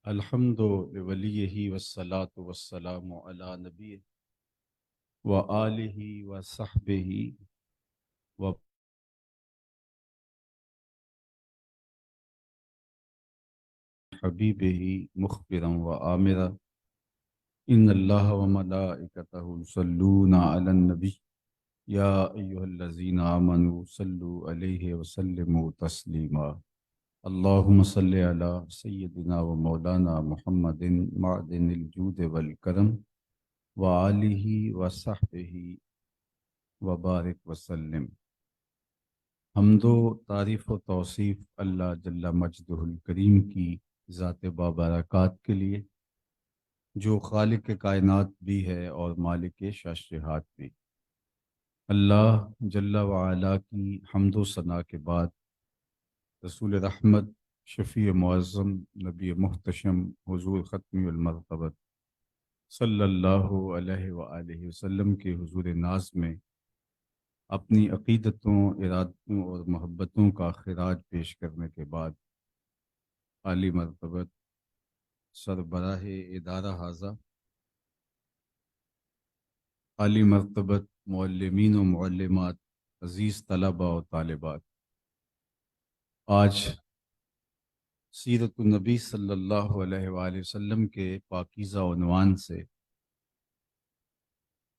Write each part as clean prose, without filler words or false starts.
الحمد لولیہ والصلاة والسلام علی نبی وآلہ وصحبہ وحبیبہ مخبرا وآمرا ان اللہ وملائکتہ یصلون علی النبی یا ایہا الذین آمنوا صلوا علیہ وسلموا تسلیما اللہم صلی علی سیدنا و مولانا محمد معدن الجود والکرم وآلہ وصحبہ وبارک وسلم۔ حمد و تعریف و توصیف اللہ جل مجدہ الکریم کی ذات بابرکات کے لیے، جو خالق کائنات بھی ہے اور مالک شاشہات بھی۔ اللہ جل وعلا کی حمد و ثنا کے بعد رسول رحمت، شفیع معظم، نبی محتشم، حضور ختمی المرتبت صلی اللہ علیہ وآلہ وسلم کے حضور ناز میں اپنی عقیدتوں، ارادتوں اور محبتوں کا خراج پیش کرنے کے بعد عالی مرتبت سربراہ ادارہ حاضہ، عالی مرتبت معلمین و معلمات، عزیز طلبہ و طالبات، آج سیرت النبی صلی اللہ علیہ وآلہ وسلم کے پاکیزہ عنوان سے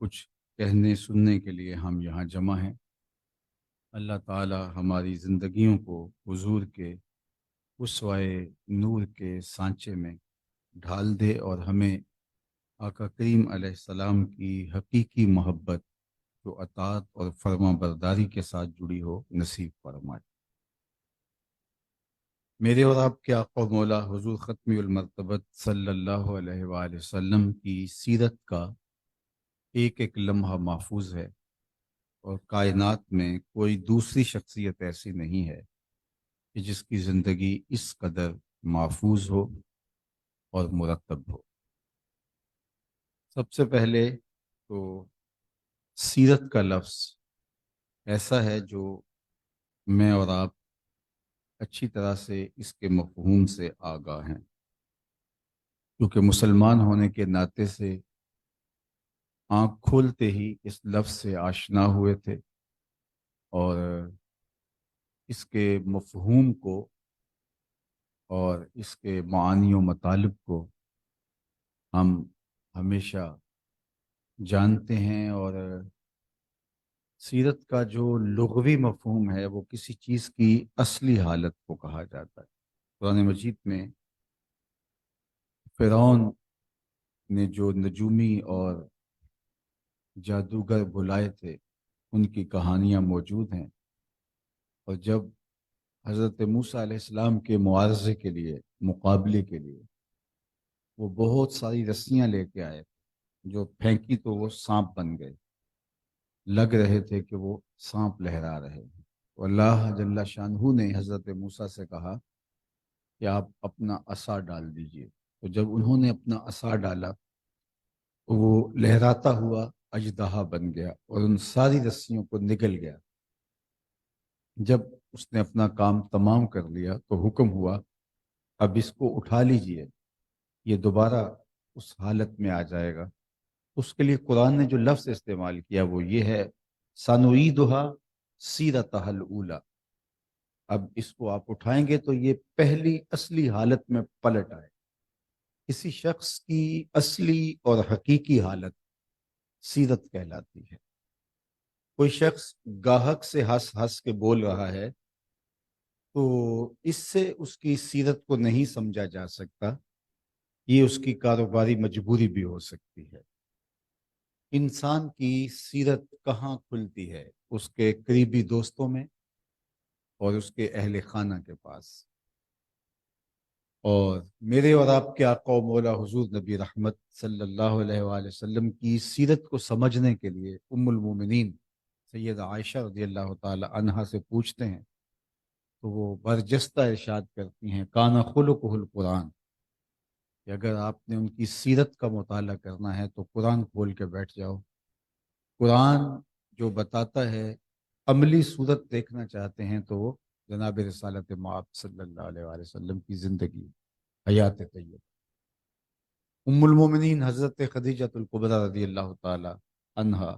کچھ کہنے سننے کے لیے ہم یہاں جمع ہیں۔ اللہ تعالی ہماری زندگیوں کو حضور کے اسوائے نور کے سانچے میں ڈھال دے اور ہمیں آقا کریم علیہ السلام کی حقیقی محبت جو اطاعت اور فرما برداری کے ساتھ جڑی ہو نصیب فرمائے۔ میرے اور آپ کے آقا و مولا حضور ختمی المرتبت صلی اللہ علیہ وآلہ وسلم کی سیرت کا ایک ایک لمحہ محفوظ ہے، اور کائنات میں کوئی دوسری شخصیت ایسی نہیں ہے کہ جس کی زندگی اس قدر محفوظ ہو اور مرتب ہو۔ سب سے پہلے تو سیرت کا لفظ ایسا ہے جو میں اور آپ اچھی طرح سے اس کے مفہوم سے آگاہ ہیں، کیونکہ مسلمان ہونے کے ناطے سے آنکھ کھولتے ہی اس لفظ سے آشنا ہوئے تھے، اور اس کے مفہوم کو اور اس کے معانی و مطالب کو ہم ہمیشہ جانتے ہیں۔ اور سیرت کا جو لغوی مفہوم ہے وہ کسی چیز کی اصلی حالت کو کہا جاتا ہے۔ قرآن مجید میں فرعون نے جو نجومی اور جادوگر بلائے تھے ان کی کہانیاں موجود ہیں، اور جب حضرت موسیٰ علیہ السلام کے معارضے کے لیے، مقابلے کے لیے وہ بہت ساری رسیاں لے کے آئے، جو پھینکی تو وہ سانپ بن گئے، لگ رہے تھے کہ وہ سانپ لہرا رہے ہیں۔ تو اللہ جل شانہ نے حضرت موسیٰ سے کہا کہ آپ اپنا عصا ڈال دیجئے۔ تو جب انہوں نے اپنا عصا ڈالا تو وہ لہراتا ہوا اژدہا بن گیا اور ان ساری رسیوں کو نگل گیا۔ جب اس نے اپنا کام تمام کر لیا تو حکم ہوا اب اس کو اٹھا لیجئے، یہ دوبارہ اس حالت میں آ جائے گا۔ اس کے لیے قرآن نے جو لفظ استعمال کیا وہ یہ ہے سَنُعِيدُهَا سِيرَتَهَا الْأُولَى۔ اب اس کو آپ اٹھائیں گے تو یہ پہلی اصلی حالت میں پلٹ آئے۔ کسی شخص کی اصلی اور حقیقی حالت سیرت کہلاتی ہے۔ کوئی شخص گاہک سے ہنس ہنس کے بول رہا ہے تو اس سے اس کی سیرت کو نہیں سمجھا جا سکتا، یہ اس کی کاروباری مجبوری بھی ہو سکتی ہے۔ انسان کی سیرت کہاں کھلتی ہے؟ اس کے قریبی دوستوں میں اور اس کے اہل خانہ کے پاس۔ اور میرے اور آپ کے آقا و مولا حضور نبی رحمت صلی اللہ علیہ وآلہ وسلم کی سیرت کو سمجھنے کے لیے ام المومنین سیدہ عائشہ رضی اللہ تعالی عنہا سے پوچھتے ہیں تو وہ برجستہ ارشاد کرتی ہیں کان خلقہ القرآن، کہ اگر آپ نے ان کی سیرت کا مطالعہ کرنا ہے تو قرآن کھول کے بیٹھ جاؤ۔ قرآن جو بتاتا ہے، عملی صورت دیکھنا چاہتے ہیں تو وہ جناب رسالت مآب صلی اللہ علیہ وآلہ وسلم کی زندگی، حیات طیبہ۔ ام المومنین حضرت خدیجہ الکبریٰ رضی اللہ تعالی عنہا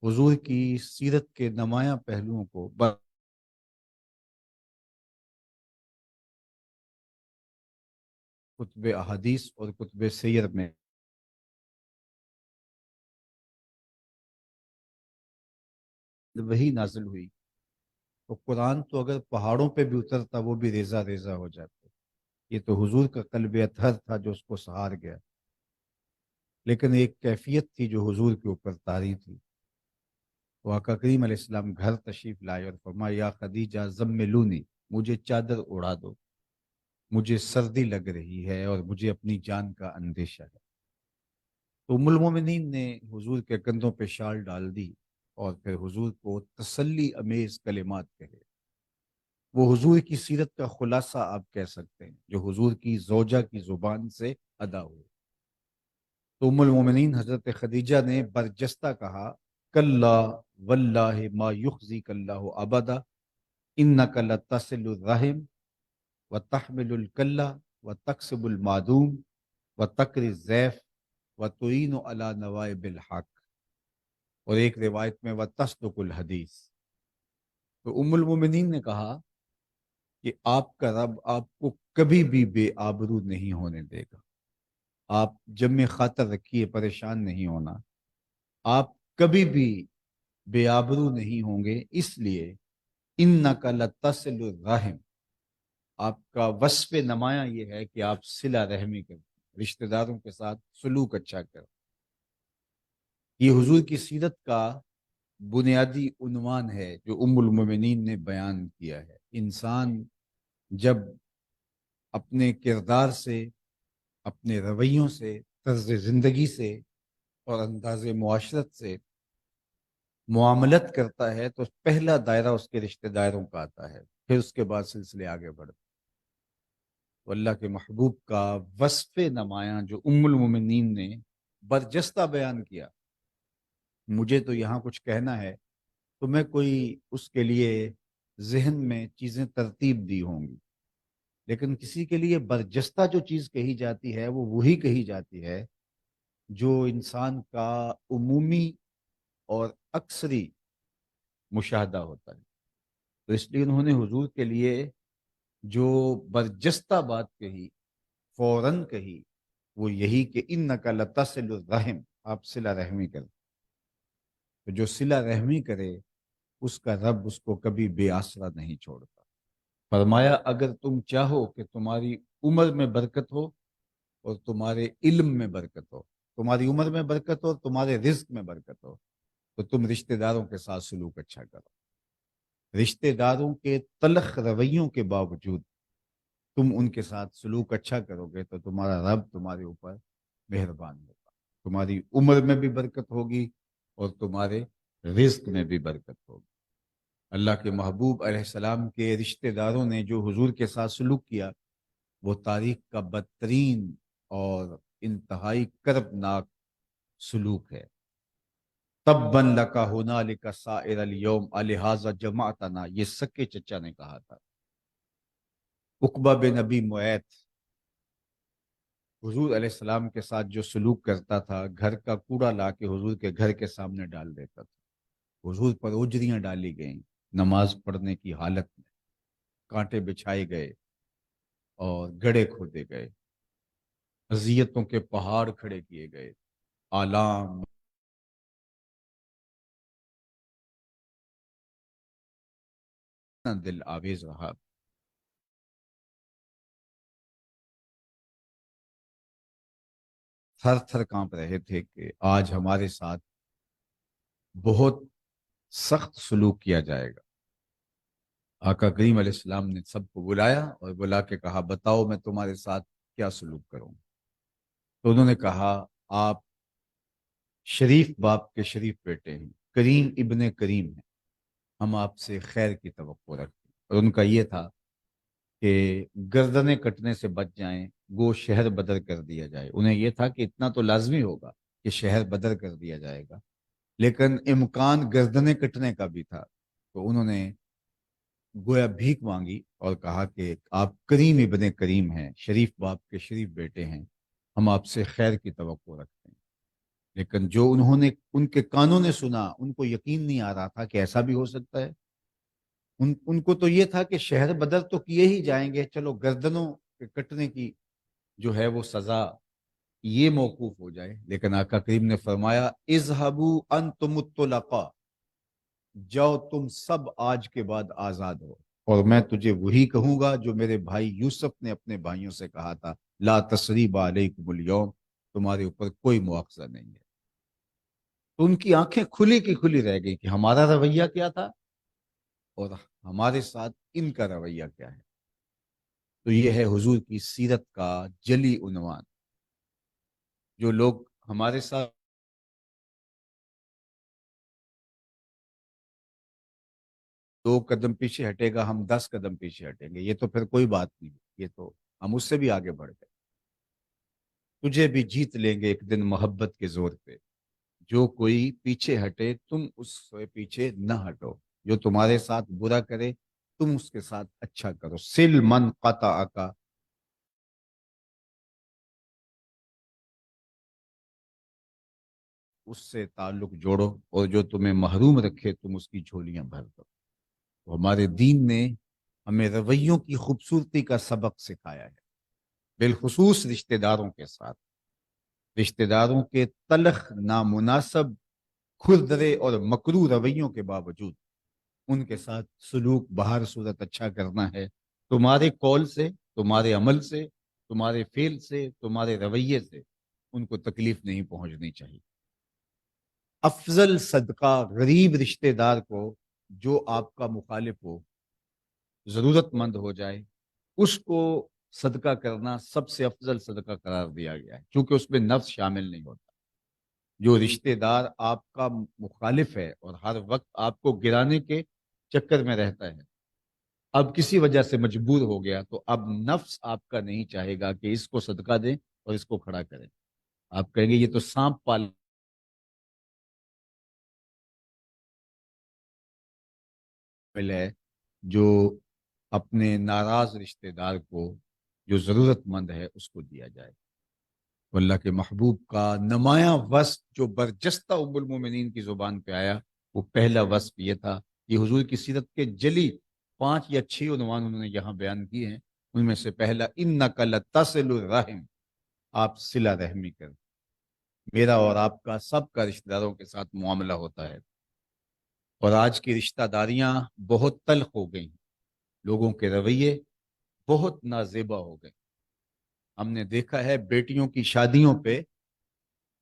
حضور کی سیرت کے نمایاں پہلوؤں کو کتب احادیث اور کتب سیر میں وہی نازل ہوئی تو قرآن تو اگر پہاڑوں پہ بھی اترتا وہ بھی ریزہ ریزہ ہو جاتے. یہ تو حضور کا قلب اطہر تھا جو اس کو سہار گیا. لیکن ایک کیفیت تھی جو حضور کے اوپر طاری تھی. تو آقا کریم علیہ السلام گھر تشریف لائے اور فرمایا یا خدیجہ زملونی، مجھے چادر اڑا دو، مجھے سردی لگ رہی ہے اور مجھے اپنی جان کا اندیشہ ہے. تو ام المومنین نے حضور کے کندھوں پہ شال ڈال دی اور پھر حضور کو تسلی امیز کلمات کہے. وہ حضور کی سیرت کا خلاصہ آپ کہہ سکتے ہیں جو حضور کی زوجہ کی زبان سے ادا ہوئے. تو ام المومنین حضرت خدیجہ نے برجستہ کہا کلا واللہ ما یخزیک اللہ ابدا انک لتصل الرحم وتحمل الکلہ وتکسب المعدوم وتقری الضیف وتعین علی نوائب الحق، اور ایک روایت میں وتصدق الحدیث. تو ام المومنین نے کہا کہ آپ کا رب آپ کو کبھی بھی بے آبرو نہیں ہونے دے گا. آپ جمع خاطر رکھیے، پریشان نہیں ہونا. آپ کبھی بھی بے آبرو نہیں ہوں گے، اس لیے انک لتصل الرحم، آپ کا وصف نمایاں یہ ہے کہ آپ صلہ رحمی کریں، رشتہ داروں کے ساتھ سلوک اچھا کریں. یہ حضور کی سیرت کا بنیادی عنوان ہے جو ام المومنین نے بیان کیا ہے. انسان جب اپنے کردار سے، اپنے رویوں سے، طرز زندگی سے اور انداز معاشرت سے معاملت کرتا ہے تو پہلا دائرہ اس کے رشتہ داروں کا آتا ہے، پھر اس کے بعد سلسلے آگے بڑھتے. تو اللہ کے محبوب کا وصف نمایاں جو ام المومنین نے برجستہ بیان کیا. مجھے تو یہاں کچھ کہنا ہے تو میں کوئی اس کے لیے ذہن میں چیزیں ترتیب دی ہوں گی، لیکن کسی کے لیے برجستہ جو چیز کہی جاتی ہے وہ وہی کہی جاتی ہے جو انسان کا عمومی اور اکثری مشاہدہ ہوتا ہے. تو اس لیے انہوں نے حضور کے لیے جو برجستہ بات کہی، فوراً کہی، وہ یہی کہ انک لتصل الرحم، آپ صلہ رحمی کریں. تو جو صلہ رحمی کرے اس کا رب اس کو کبھی بے آسرا نہیں چھوڑتا. فرمایا اگر تم چاہو کہ تمہاری عمر میں برکت ہو اور تمہارے علم میں برکت ہو، تمہاری عمر میں برکت ہو، تمہارے رزق میں برکت ہو، تو تم رشتہ داروں کے ساتھ سلوک اچھا کرو. رشتہ داروں کے تلخ رویوں کے باوجود تم ان کے ساتھ سلوک اچھا کرو گے تو تمہارا رب تمہارے اوپر مہربان ہوگا. تمہاری عمر میں بھی برکت ہوگی اور تمہارے رزق میں بھی برکت ہوگی. اللہ کے محبوب علیہ السلام کے رشتہ داروں نے جو حضور کے ساتھ سلوک کیا وہ تاریخ کا بدترین اور انتہائی کربناک سلوک ہے. تبا لکا ہنالک سائر الیوم الہذا جمعتنا، یہ سکے چچا نے کہا تھا. عقبہ بن ابی معیط حضور علیہ السلام کے ساتھ جو سلوک کرتا تھا، گھر کا کوڑا لا کے حضور کے گھر کے سامنے ڈال دیتا تھا. حضور پر اجریاں ڈالی گئیں نماز پڑھنے کی حالت میں، کانٹے بچھائے گئے اور گڑھے کھودے گئے، اذیتوں کے پہاڑ کھڑے کیے گئے، آلام دل آویز رہا. تھر تھر کانپ رہے تھے کہ آج ہمارے ساتھ بہت سخت سلوک کیا جائے گا. آقا کریم علیہ السلام نے سب کو بلایا اور بلا کے کہا بتاؤ میں تمہارے ساتھ کیا سلوک کروں. تو انہوں نے کہا آپ شریف باپ کے شریف بیٹے ہیں، کریم ابن کریم ہیں، ہم آپ سے خیر کی توقع رکھتے ہیں. اور ان کا یہ تھا کہ گردنیں کٹنے سے بچ جائیں، گو شہر بدر کر دیا جائے. انہیں یہ تھا کہ اتنا تو لازمی ہوگا کہ شہر بدر کر دیا جائے گا، لیکن امکان گردنیں کٹنے کا بھی تھا. تو انہوں نے گویا بھیک مانگی اور کہا کہ آپ کریم ابن کریم ہیں، شریف باپ کے شریف بیٹے ہیں، ہم آپ سے خیر کی توقع رکھتے ہیں۔ لیکن جو انہوں نے ان کے کانوں نے سنا، ان کو یقین نہیں آ رہا تھا کہ ایسا بھی ہو سکتا ہے۔ ان کو تو یہ تھا کہ شہر بدر تو کیے ہی جائیں گے، چلو گردنوں کے کٹنے کی جو ہے وہ سزا یہ موقوف ہو جائے۔ لیکن آقا کریم نے فرمایا اذهبوا انتم الطلقاء، جاؤ تم سب آج کے بعد آزاد ہو، اور میں تجھے وہی کہوں گا جو میرے بھائی یوسف نے اپنے بھائیوں سے کہا تھا، لا تثریب علیکم اليوم، تمہارے اوپر کوئی مؤاخذہ نہیں ہے۔ تو ان کی آنکھیں کھلی کی کھلی رہ گئی کہ ہمارا رویہ کیا تھا اور ہمارے ساتھ ان کا رویہ کیا ہے۔ تو یہ ہے حضور کی سیرت کا جلی عنوان۔ جو لوگ ہمارے ساتھ دو قدم پیچھے ہٹے گا، ہم 10 قدم پیچھے ہٹیں گے، یہ تو پھر کوئی بات نہیں، یہ تو ہم اس سے بھی آگے بڑھ گئے۔ تجھے بھی جیت لیں گے ایک دن محبت کے زور پہ، جو کوئی پیچھے ہٹے تم اس سے پیچھے نہ ہٹو، جو تمہارے ساتھ برا کرے تم اس کے ساتھ اچھا کرو، سل من قطع کا، اس سے تعلق جوڑو، اور جو تمہیں محروم رکھے تم اس کی جھولیاں بھر دو۔ تو ہمارے دین نے ہمیں رویوں کی خوبصورتی کا سبق سکھایا ہے، بالخصوص رشتہ داروں کے ساتھ، رشتہ داروں کے تلخ، نامناسب، کھردرے اور مکروہ رویوں کے باوجود ان کے ساتھ سلوک بہر صورت اچھا کرنا ہے۔ تمہارے قول سے، تمہارے عمل سے، تمہارے فعل سے، تمہارے رویے سے ان کو تکلیف نہیں پہنچنی چاہیے۔ افضل صدقہ غریب رشتہ دار کو، جو آپ کا مخالف ہو، ضرورت مند ہو جائے، اس کو صدقہ کرنا سب سے افضل صدقہ قرار دیا گیا ہے، کیونکہ اس میں نفس شامل نہیں ہوتا۔ جو رشتہ دار آپ کا مخالف ہے اور ہر وقت آپ کو گرانے کے چکر میں رہتا ہے، اب کسی وجہ سے مجبور ہو گیا، تو اب نفس آپ کا نہیں چاہے گا کہ اس کو صدقہ دیں اور اس کو کھڑا کریں۔ آپ کہیں گے یہ تو سانپ پال ہے، جو اپنے ناراض رشتہ دار کو، جو ضرورت مند ہے، اس کو دیا جائے۔ تو اللہ کے محبوب کا نمایاں وصف جو برجستہ ام المومنین کی زبان پہ آیا، وہ پہلا وصف یہ تھا۔ یہ حضور کی سیرت کے جلی 5 یا 6 عنوان انہوں نے یہاں بیان کیے ہیں، ان میں سے پہلا انک لتصل الرحم، آپ صلہ رحمی کر۔ میرا اور آپ کا سب کا رشتہ داروں کے ساتھ معاملہ ہوتا ہے، اور آج کی رشتہ داریاں بہت تلخ ہو گئیں، لوگوں کے رویے بہت نازیبا ہو گئے۔ ہم نے دیکھا ہے بیٹیوں کی شادیوں پہ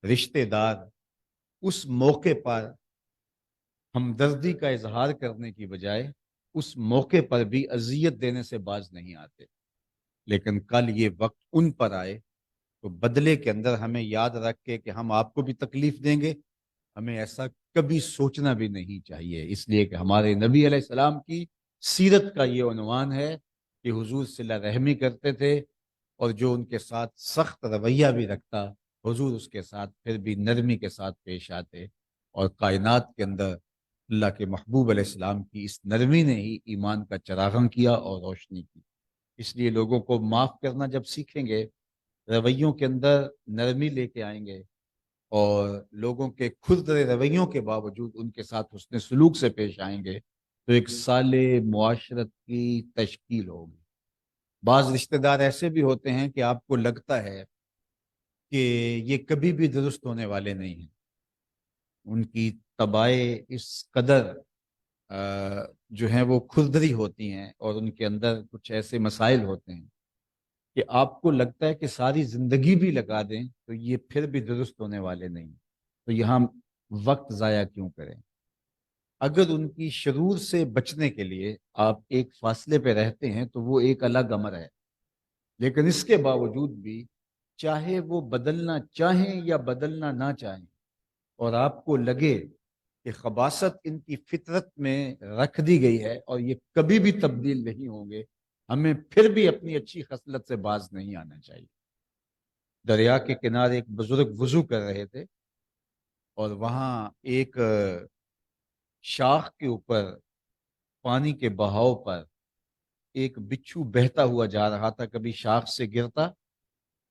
رشتہ دار اس موقع پر ہمدردی کا اظہار کرنے کی بجائے اس موقع پر بھی اذیت دینے سے باز نہیں آتے، لیکن کل یہ وقت ان پر آئے تو بدلے کے اندر ہمیں یاد رکھ کے کہ ہم آپ کو بھی تکلیف دیں گے، ہمیں ایسا کبھی سوچنا بھی نہیں چاہیے، اس لیے کہ ہمارے نبی علیہ السلام کی سیرت کا یہ عنوان ہے کہ حضور صلہ رحمی کرتے تھے، اور جو ان کے ساتھ سخت رویہ بھی رکھتا، حضور اس کے ساتھ پھر بھی نرمی کے ساتھ پیش آتے، اور کائنات کے اندر اللہ کے محبوب علیہ السلام کی اس نرمی نے ہی ایمان کا چراغاں کیا اور روشنی کی۔ اس لیے لوگوں کو معاف کرنا جب سیکھیں گے، رویوں کے اندر نرمی لے کے آئیں گے، اور لوگوں کے کھردرے رویوں کے باوجود ان کے ساتھ حسن سلوک سے پیش آئیں گے، تو ایک صالح معاشرت کی تشکیل ہوگی۔ بعض رشتہ دار ایسے بھی ہوتے ہیں کہ آپ کو لگتا ہے کہ یہ کبھی بھی درست ہونے والے نہیں ہیں، ان کی طبائع اس قدر جو ہیں وہ کھردری ہوتی ہیں، اور ان کے اندر کچھ ایسے مسائل ہوتے ہیں کہ آپ کو لگتا ہے کہ ساری زندگی بھی لگا دیں تو یہ پھر بھی درست ہونے والے نہیں، تو یہاں وقت ضائع کیوں کریں؟ اگر ان کی شرور سے بچنے کے لیے آپ ایک فاصلے پہ رہتے ہیں تو وہ ایک الگ امر ہے، لیکن اس کے باوجود بھی چاہے وہ بدلنا چاہیں یا بدلنا نہ چاہیں، اور آپ کو لگے کہ خباثت ان کی فطرت میں رکھ دی گئی ہے اور یہ کبھی بھی تبدیل نہیں ہوں گے، ہمیں پھر بھی اپنی اچھی خصلت سے باز نہیں آنا چاہیے۔ دریا کے کنارے ایک بزرگ وضو کر رہے تھے، اور وہاں ایک شاخ کے اوپر پانی کے بہاؤ پر ایک بچھو بہتا ہوا جا رہا تھا، کبھی شاخ سے گرتا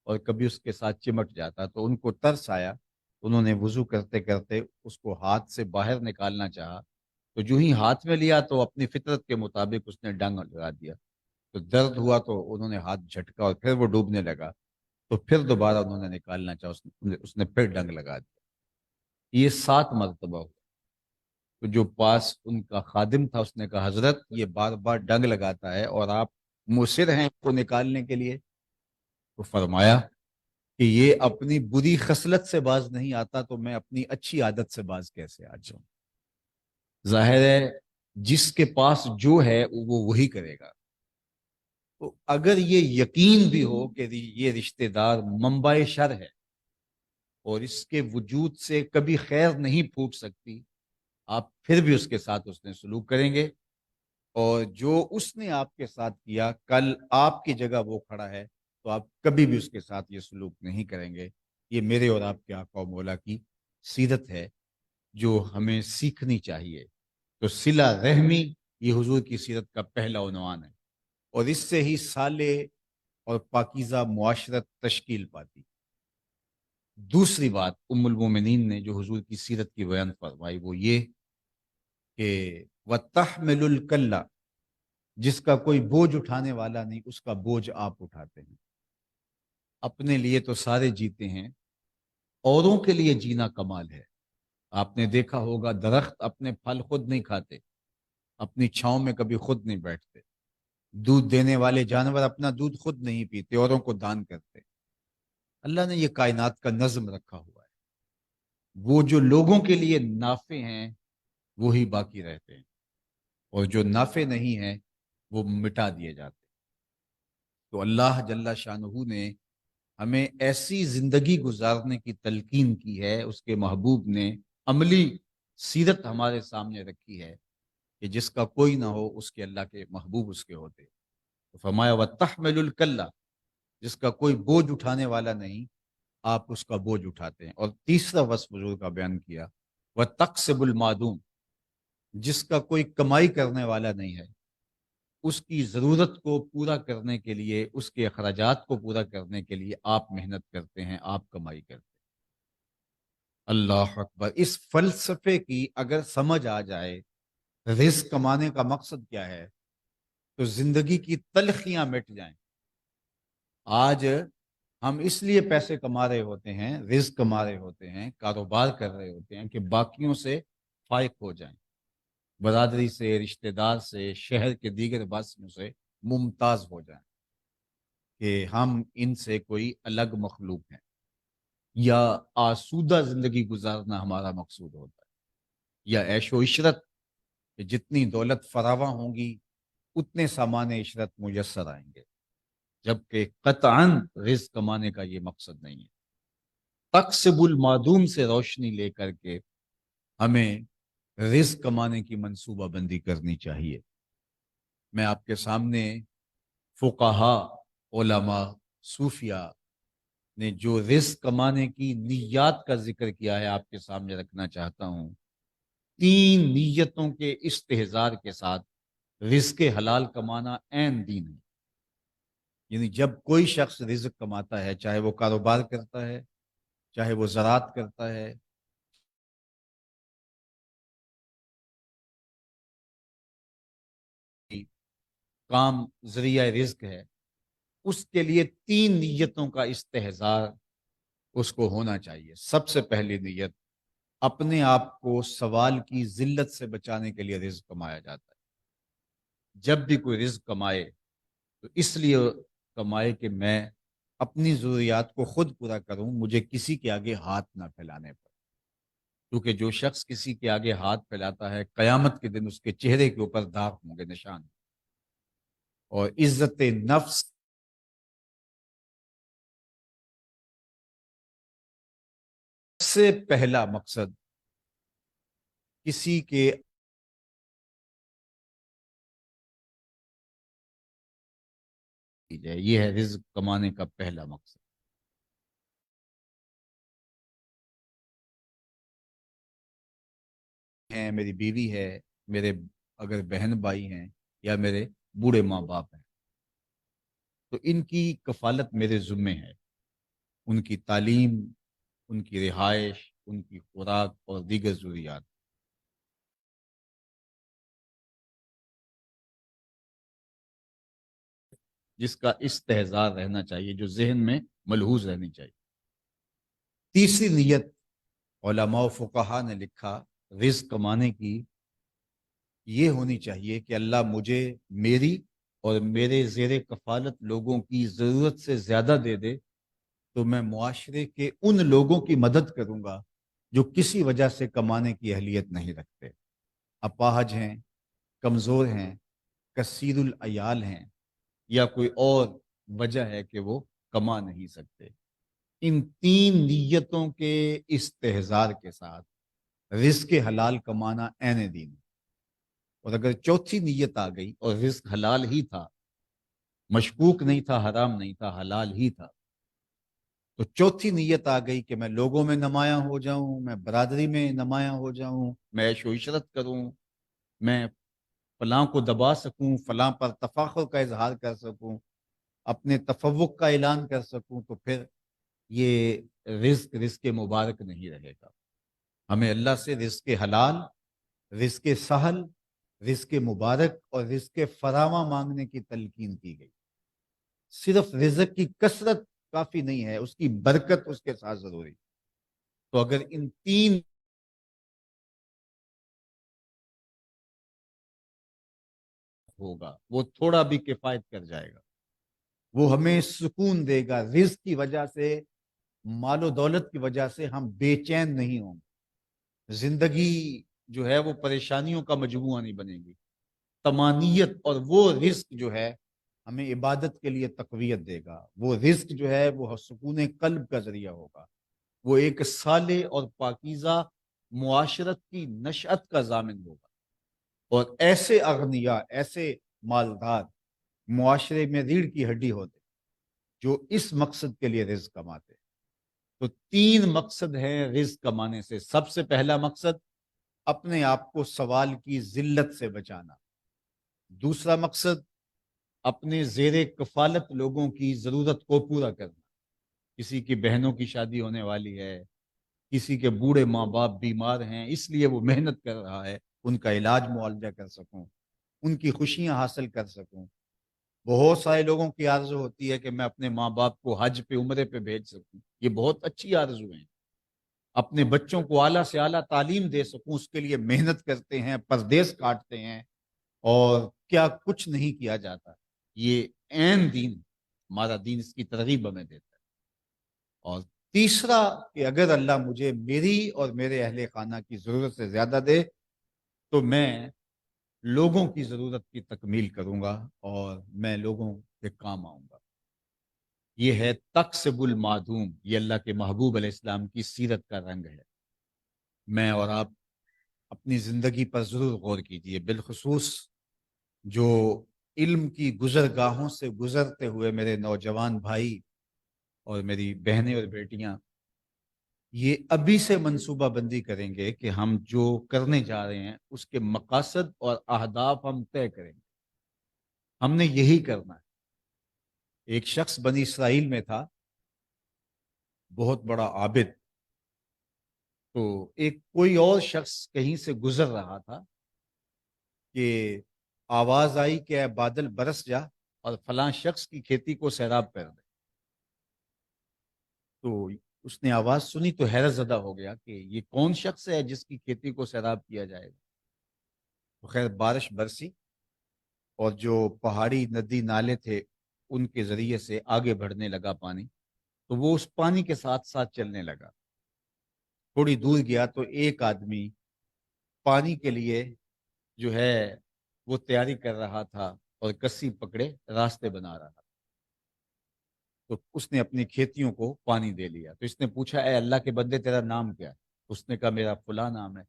اور کبھی اس کے ساتھ چمٹ جاتا، تو ان کو ترس آیا، انہوں نے وضو کرتے کرتے اس کو ہاتھ سے باہر نکالنا چاہا، تو جو ہی ہاتھ میں لیا تو اپنی فطرت کے مطابق اس نے ڈنگ لگا دیا، تو درد ہوا تو انہوں نے ہاتھ جھٹکا اور پھر وہ ڈوبنے لگا، تو پھر دوبارہ انہوں نے نکالنا چاہا، اس نے پھر ڈنگ لگا دیا۔ یہ 7 مرتبہ ہوا۔ تو جو پاس ان کا خادم تھا اس نے کہا حضرت یہ بار بار ڈنگ لگاتا ہے اور آپ مصر ہیں اس کو نکالنے کے لیے؟ تو فرمایا کہ یہ اپنی بری خصلت سے باز نہیں آتا تو میں اپنی اچھی عادت سے باز کیسے آ جاؤں؟ ظاہر ہے جس کے پاس جو ہے وہ وہی کرے گا۔ تو اگر یہ یقین بھی ہو کہ یہ رشتہ دار منبع شر ہے اور اس کے وجود سے کبھی خیر نہیں پھوٹ سکتی، آپ پھر بھی اس کے ساتھ اس نے سلوک کریں گے، اور جو اس نے آپ کے ساتھ کیا کل آپ کی جگہ وہ کھڑا ہے تو آپ کبھی بھی اس کے ساتھ یہ سلوک نہیں کریں گے۔ یہ میرے اور آپ کے آقا و مولا کی سیرت ہے جو ہمیں سیکھنی چاہیے۔ تو صلہ رحمی یہ حضور کی سیرت کا پہلا عنوان ہے، اور اس سے ہی صالح اور پاکیزہ معاشرت تشکیل پاتی۔ دوسری بات ام المومنین نے جو حضور کی سیرت کی بیان فرمائی وہ یہ کہ وَتَحْمِلُ الْكَلَّ، جس کا کوئی بوجھ اٹھانے والا نہیں اس کا بوجھ آپ اٹھاتے ہیں۔ اپنے لیے تو سارے جیتے ہیں، اوروں کے لیے جینا کمال ہے۔ آپ نے دیکھا ہوگا درخت اپنے پھل خود نہیں کھاتے، اپنی چھاؤں میں کبھی خود نہیں بیٹھتے، دودھ دینے والے جانور اپنا دودھ خود نہیں پیتے، اوروں کو دان کرتے۔ اللہ نے یہ کائنات کا نظم رکھا ہوا ہے، وہ جو لوگوں کے لیے نافع ہیں وہی باقی رہتے ہیں، اور جو نافع نہیں ہیں وہ مٹا دیے جاتے ہیں۔ تو اللہ جل شانہ نے ہمیں ایسی زندگی گزارنے کی تلقین کی ہے، اس کے محبوب نے عملی سیرت ہمارے سامنے رکھی ہے کہ جس کا کوئی نہ ہو اس کے اللہ کے محبوب اس کے ہوتے۔ تو فرمایا وَتَحْمِلُ الْكَلَّ، جس کا کوئی بوجھ اٹھانے والا نہیں آپ اس کا بوجھ اٹھاتے ہیں۔ اور تیسرا وصف حضور کا بیان کیا وَتَقْسِبُ الْمَعْدُومَ، جس کا کوئی کمائی کرنے والا نہیں ہے، اس کی ضرورت کو پورا کرنے کے لیے، اس کے اخراجات کو پورا کرنے کے لیے آپ محنت کرتے ہیں، آپ کمائی کرتے ہیں۔ اللہ اکبر! اس فلسفے کی اگر سمجھ آ جائے رزق کمانے کا مقصد کیا ہے تو زندگی کی تلخیاں مٹ جائیں۔ آج ہم اس لیے پیسے کما رہے ہوتے ہیں، رزق کما رہے ہوتے ہیں، کاروبار کر رہے ہوتے ہیں کہ باقیوں سے فائق ہو جائیں، برادری سے، رشتہ دار سے، شہر کے دیگر باسیوں سے ممتاز ہو جائیں کہ ہم ان سے کوئی الگ مخلوق ہیں، یا آسودہ زندگی گزارنا ہمارا مقصود ہوتا ہے، یا عیش و عشرت کہ جتنی دولت فراواں ہوں گی اتنے سامان عشرت میسر آئیں گے، جبکہ قطعاً رزق کمانے کا یہ مقصد نہیں ہے۔ تقسب المعدوم سے روشنی لے کر کے ہمیں رزق کمانے کی منصوبہ بندی کرنی چاہیے۔ میں آپ کے سامنے فقہا، علماء، صوفیاء نے جو رزق کمانے کی نیات کا ذکر کیا ہے آپ کے سامنے رکھنا چاہتا ہوں۔ 3 نیتوں کے استحضار کے ساتھ رزق حلال کمانا عین دین ہے۔ یعنی جب کوئی شخص رزق کماتا ہے، چاہے وہ کاروبار کرتا ہے، چاہے وہ زراعت کرتا ہے، کام ذریعہ رزق ہے، اس کے لیے 3 نیتوں کا استحضار اس کو ہونا چاہیے۔ سب سے پہلی نیت، اپنے آپ کو سوال کی ذلت سے بچانے کے لیے رزق کمایا جاتا ہے۔ جب بھی کوئی رزق کمائے تو اس لیے کمائے کہ میں اپنی ضروریات کو خود پورا کروں، مجھے کسی کے آگے ہاتھ نہ پھیلانے پڑے، کیونکہ جو شخص کسی کے آگے ہاتھ پھیلاتا ہے قیامت کے دن اس کے چہرے کے اوپر داغ ہوں گے، نشان۔ اور عزت نفس سے پہلا مقصد کسی کے یہ ہے رزق کمانے کا پہلا مقصد۔ ہیں میری بیوی ہے، میرے اگر بہن بھائی ہیں، یا میرے بوڑھے ماں باپ ہیں، تو ان کی کفالت میرے ذمے ہے۔ ان کی تعلیم، ان کی رہائش، ان کی خوراک اور دیگر ضروریات، جس کا استحضار رہنا چاہیے، جو ذہن میں ملحوظ رہنی چاہیے۔ تیسری نیت علماء و فقہا نے لکھا رزق کمانے کی یہ ہونی چاہیے کہ اللہ مجھے میری اور میرے زیر کفالت لوگوں کی ضرورت سے زیادہ دے دے تو میں معاشرے کے ان لوگوں کی مدد کروں گا جو کسی وجہ سے کمانے کی اہلیت نہیں رکھتے، اپاہج ہیں، کمزور ہیں، کثیر العیال ہیں، یا کوئی اور وجہ ہے کہ وہ کما نہیں سکتے۔ ان تین نیتوں کے استحضار کے ساتھ رزق حلال کمانا عین دین، اور اگر چوتھی نیت آ گئی اور رزق حلال ہی تھا، مشکوک نہیں تھا، حرام نہیں تھا، حلال ہی تھا، تو چوتھی نیت آ گئی کہ میں لوگوں میں نمایاں ہو جاؤں، میں برادری میں نمایاں ہو جاؤں، میں عیش و عشرت کروں، میں فلاں کو دبا سکوں، فلاں پر تفاخر کا اظہار کر سکوں، اپنے تفوق کا اعلان کر سکوں، تو پھر یہ رزق مبارک نہیں رہے گا۔ ہمیں اللہ سے رزق حلال، رزق سہل، رزق مبارک اور رزق فراواں مانگنے کی تلقین کی گئی۔ صرف رزق کی کثرت کافی نہیں ہے، اس کی برکت اس کے ساتھ ضروری۔ تو اگر ان تین ہوگا وہ تھوڑا بھی کفایت کر جائے گا، وہ ہمیں سکون دے گا۔ رزق کی وجہ سے، مال و دولت کی وجہ سے ہم بے چین نہیں ہوں گے، زندگی جو ہے وہ پریشانیوں کا مجموعہ نہیں بنے گی۔ تمانیت اور وہ رزق جو ہے ہمیں عبادت کے لیے تقویت دے گا، وہ رزق جو ہے وہ سکون قلب کا ذریعہ ہوگا، وہ ایک صالح اور پاکیزہ معاشرت کی نشأت کا ضامن ہوگا، اور ایسے اغنیاء، ایسے مالدار معاشرے میں ریڑھ کی ہڈی ہوتے جو اس مقصد کے لیے رزق کماتے۔ تو تین مقصد ہیں رزق کمانے سے۔ سب سے پہلا مقصد اپنے آپ کو سوال کی ذلت سے بچانا، دوسرا مقصد اپنے زیر کفالت لوگوں کی ضرورت کو پورا کرنا، کسی کی بہنوں کی شادی ہونے والی ہے، کسی کے بوڑھے ماں باپ بیمار ہیں اس لیے وہ محنت کر رہا ہے ان کا علاج معالجہ کر سکوں، ان کی خوشیاں حاصل کر سکوں۔ بہت سارے لوگوں کی آرزو ہوتی ہے کہ میں اپنے ماں باپ کو حج پہ، عمرے پہ بھیج سکوں، یہ بہت اچھی آرزو ہیں۔ اپنے بچوں کو اعلیٰ سے اعلیٰ تعلیم دے سکوں، اس کے لیے محنت کرتے ہیں، پردیس کاٹتے ہیں، اور کیا کچھ نہیں کیا جاتا۔ یہ عین دین، ہمارا دین اس کی ترغیب ہمیں دیتا ہے۔ اور تیسرا کہ اگر اللہ مجھے میری اور میرے اہل خانہ کی ضرورت سے زیادہ دے تو میں لوگوں کی ضرورت کی تکمیل کروں گا اور میں لوگوں کے کام آؤں گا۔ یہ ہے تکسب المعدوم، یہ اللہ کے محبوب علیہ السلام کی سیرت کا رنگ ہے۔ میں اور آپ اپنی زندگی پر ضرور غور کیجئے، بالخصوص جو علم کی گزرگاہوں سے گزرتے ہوئے میرے نوجوان بھائی اور میری بہنیں اور بیٹیاں یہ ابھی سے منصوبہ بندی کریں گے کہ ہم جو کرنے جا رہے ہیں اس کے مقاصد اور اہداف ہم طے کریں گے، ہم نے یہی کرنا ہے۔ ایک شخص بنی اسرائیل میں تھا، بہت بڑا عابد، تو ایک کوئی اور شخص کہیں سے گزر رہا تھا کہ آواز آئی کہ اے بادل برس جا اور فلاں شخص کی کھیتی کو سیراب کر دے۔ تو اس نے آواز سنی تو حیرت زدہ ہو گیا کہ یہ کون شخص ہے جس کی کھیتی کو سیراب کیا جائے گا۔ تو خیر بارش برسی اور جو پہاڑی ندی نالے تھے ان کے ذریعے سے آگے بڑھنے لگا پانی، تو وہ اس پانی کے ساتھ ساتھ چلنے لگا۔ تھوڑی دور گیا تو ایک آدمی پانی کے لیے جو ہے وہ تیاری کر رہا تھا اور کسی پکڑے راستے بنا رہا تھا۔ تو اس نے اپنی کھیتیوں کو پانی دے لیا۔ تو اس نے پوچھا اے اللہ کے بندے تیرا نام کیا ہے؟ اس نے کہا میرا فلاں نام ہے۔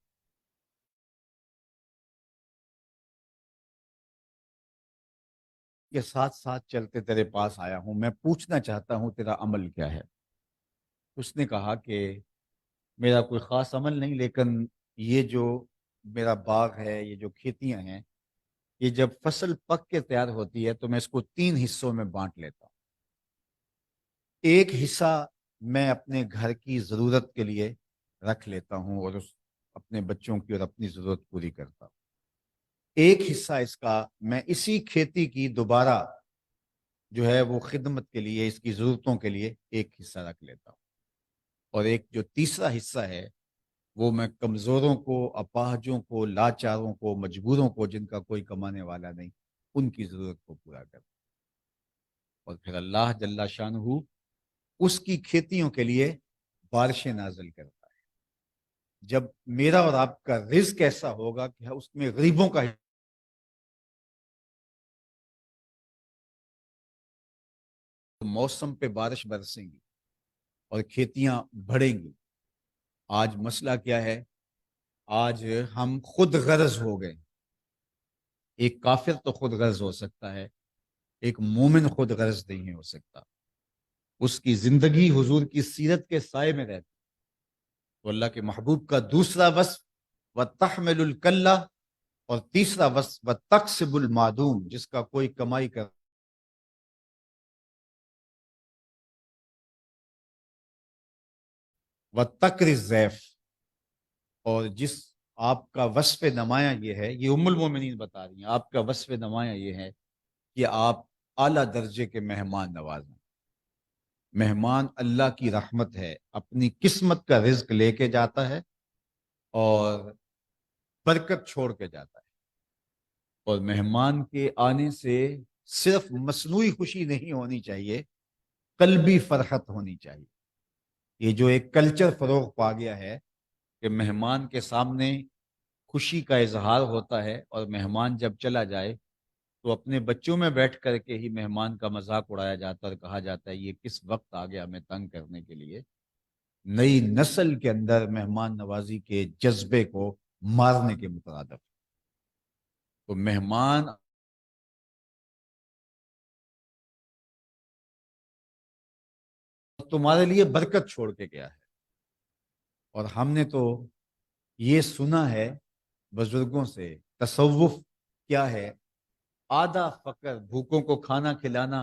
کے ساتھ ساتھ چلتے تیرے پاس آیا ہوں، میں پوچھنا چاہتا ہوں تیرا عمل کیا ہے؟ اس نے کہا کہ میرا کوئی خاص عمل نہیں، لیکن یہ جو میرا باغ ہے، یہ جو کھیتیاں ہیں، یہ جب فصل پک کے تیار ہوتی ہے تو میں اس کو 3 حصوں میں بانٹ لیتا ہوں۔ ایک حصہ میں اپنے گھر کی ضرورت کے لیے رکھ لیتا ہوں اور اپنے بچوں کی اور اپنی ضرورت پوری کرتا ہوں۔ ایک حصہ اس کا میں اسی کھیتی کی دوبارہ جو ہے وہ خدمت کے لیے، اس کی ضرورتوں کے لیے ایک حصہ رکھ لیتا ہوں، اور ایک جو تیسرا حصہ ہے وہ میں کمزوروں کو، اپاہجوں کو، لاچاروں کو، مجبوروں کو، جن کا کوئی کمانے والا نہیں، ان کی ضرورت کو پورا کرتا ہوں۔ اور پھر اللہ جل شانہ اس کی کھیتیوں کے لیے بارشیں نازل کرتا ہے۔ جب میرا اور آپ کا رزق ایسا ہوگا کہ اس میں غریبوں کا موسم پہ بارش برسیں گی اور کھیتیاں بڑھیں گی۔ آج مسئلہ کیا ہے؟ آج ہم خود غرض ہو گئے۔ ایک کافر تو خود غرض ہو سکتا ہے، ایک مومن خود غرض نہیں ہو سکتا۔ اس کی زندگی حضور کی سیرت کے سائے میں رہتی۔ تو اللہ کے محبوب کا دوسرا وصف وَتَحْمِلُ الْكَلَّةَ، اور تیسرا وصف وَتَقْسِبُ الْمَعْدُومَ، جس کا کوئی کمائی کر وَتَقْرِ الضَّيْفَ، اور جس آپ کا وصف نمایاں یہ ہے، یہ ام المومنین بتا رہی ہیں، آپ کا وصف نمایاں یہ ہے کہ آپ اعلیٰ درجے کے مہمان نواز ہیں۔ مہمان اللہ کی رحمت ہے، اپنی قسمت کا رزق لے کے جاتا ہے اور برکت چھوڑ کے جاتا ہے۔ اور مہمان کے آنے سے صرف مصنوعی خوشی نہیں ہونی چاہیے، قلبی فرحت ہونی چاہیے۔ یہ جو ایک کلچر فروغ پا گیا ہے کہ مہمان کے سامنے خوشی کا اظہار ہوتا ہے، اور مہمان جب چلا جائے تو اپنے بچوں میں بیٹھ کر کے ہی مہمان کا مذاق اڑایا جاتا ہے اور کہا جاتا ہے یہ کس وقت آ گیا ہمیں تنگ کرنے کے لیے۔ نئی نسل کے اندر مہمان نوازی کے جذبے کو مارنے کے مترادف۔ تو مہمان تمہارے لیے برکت چھوڑ کے گیا ہے، اور ہم نے تو یہ سنا ہے بزرگوں سے، تصوف کیا ہے؟ آدھا فقر، بھوکوں کو کھانا کھلانا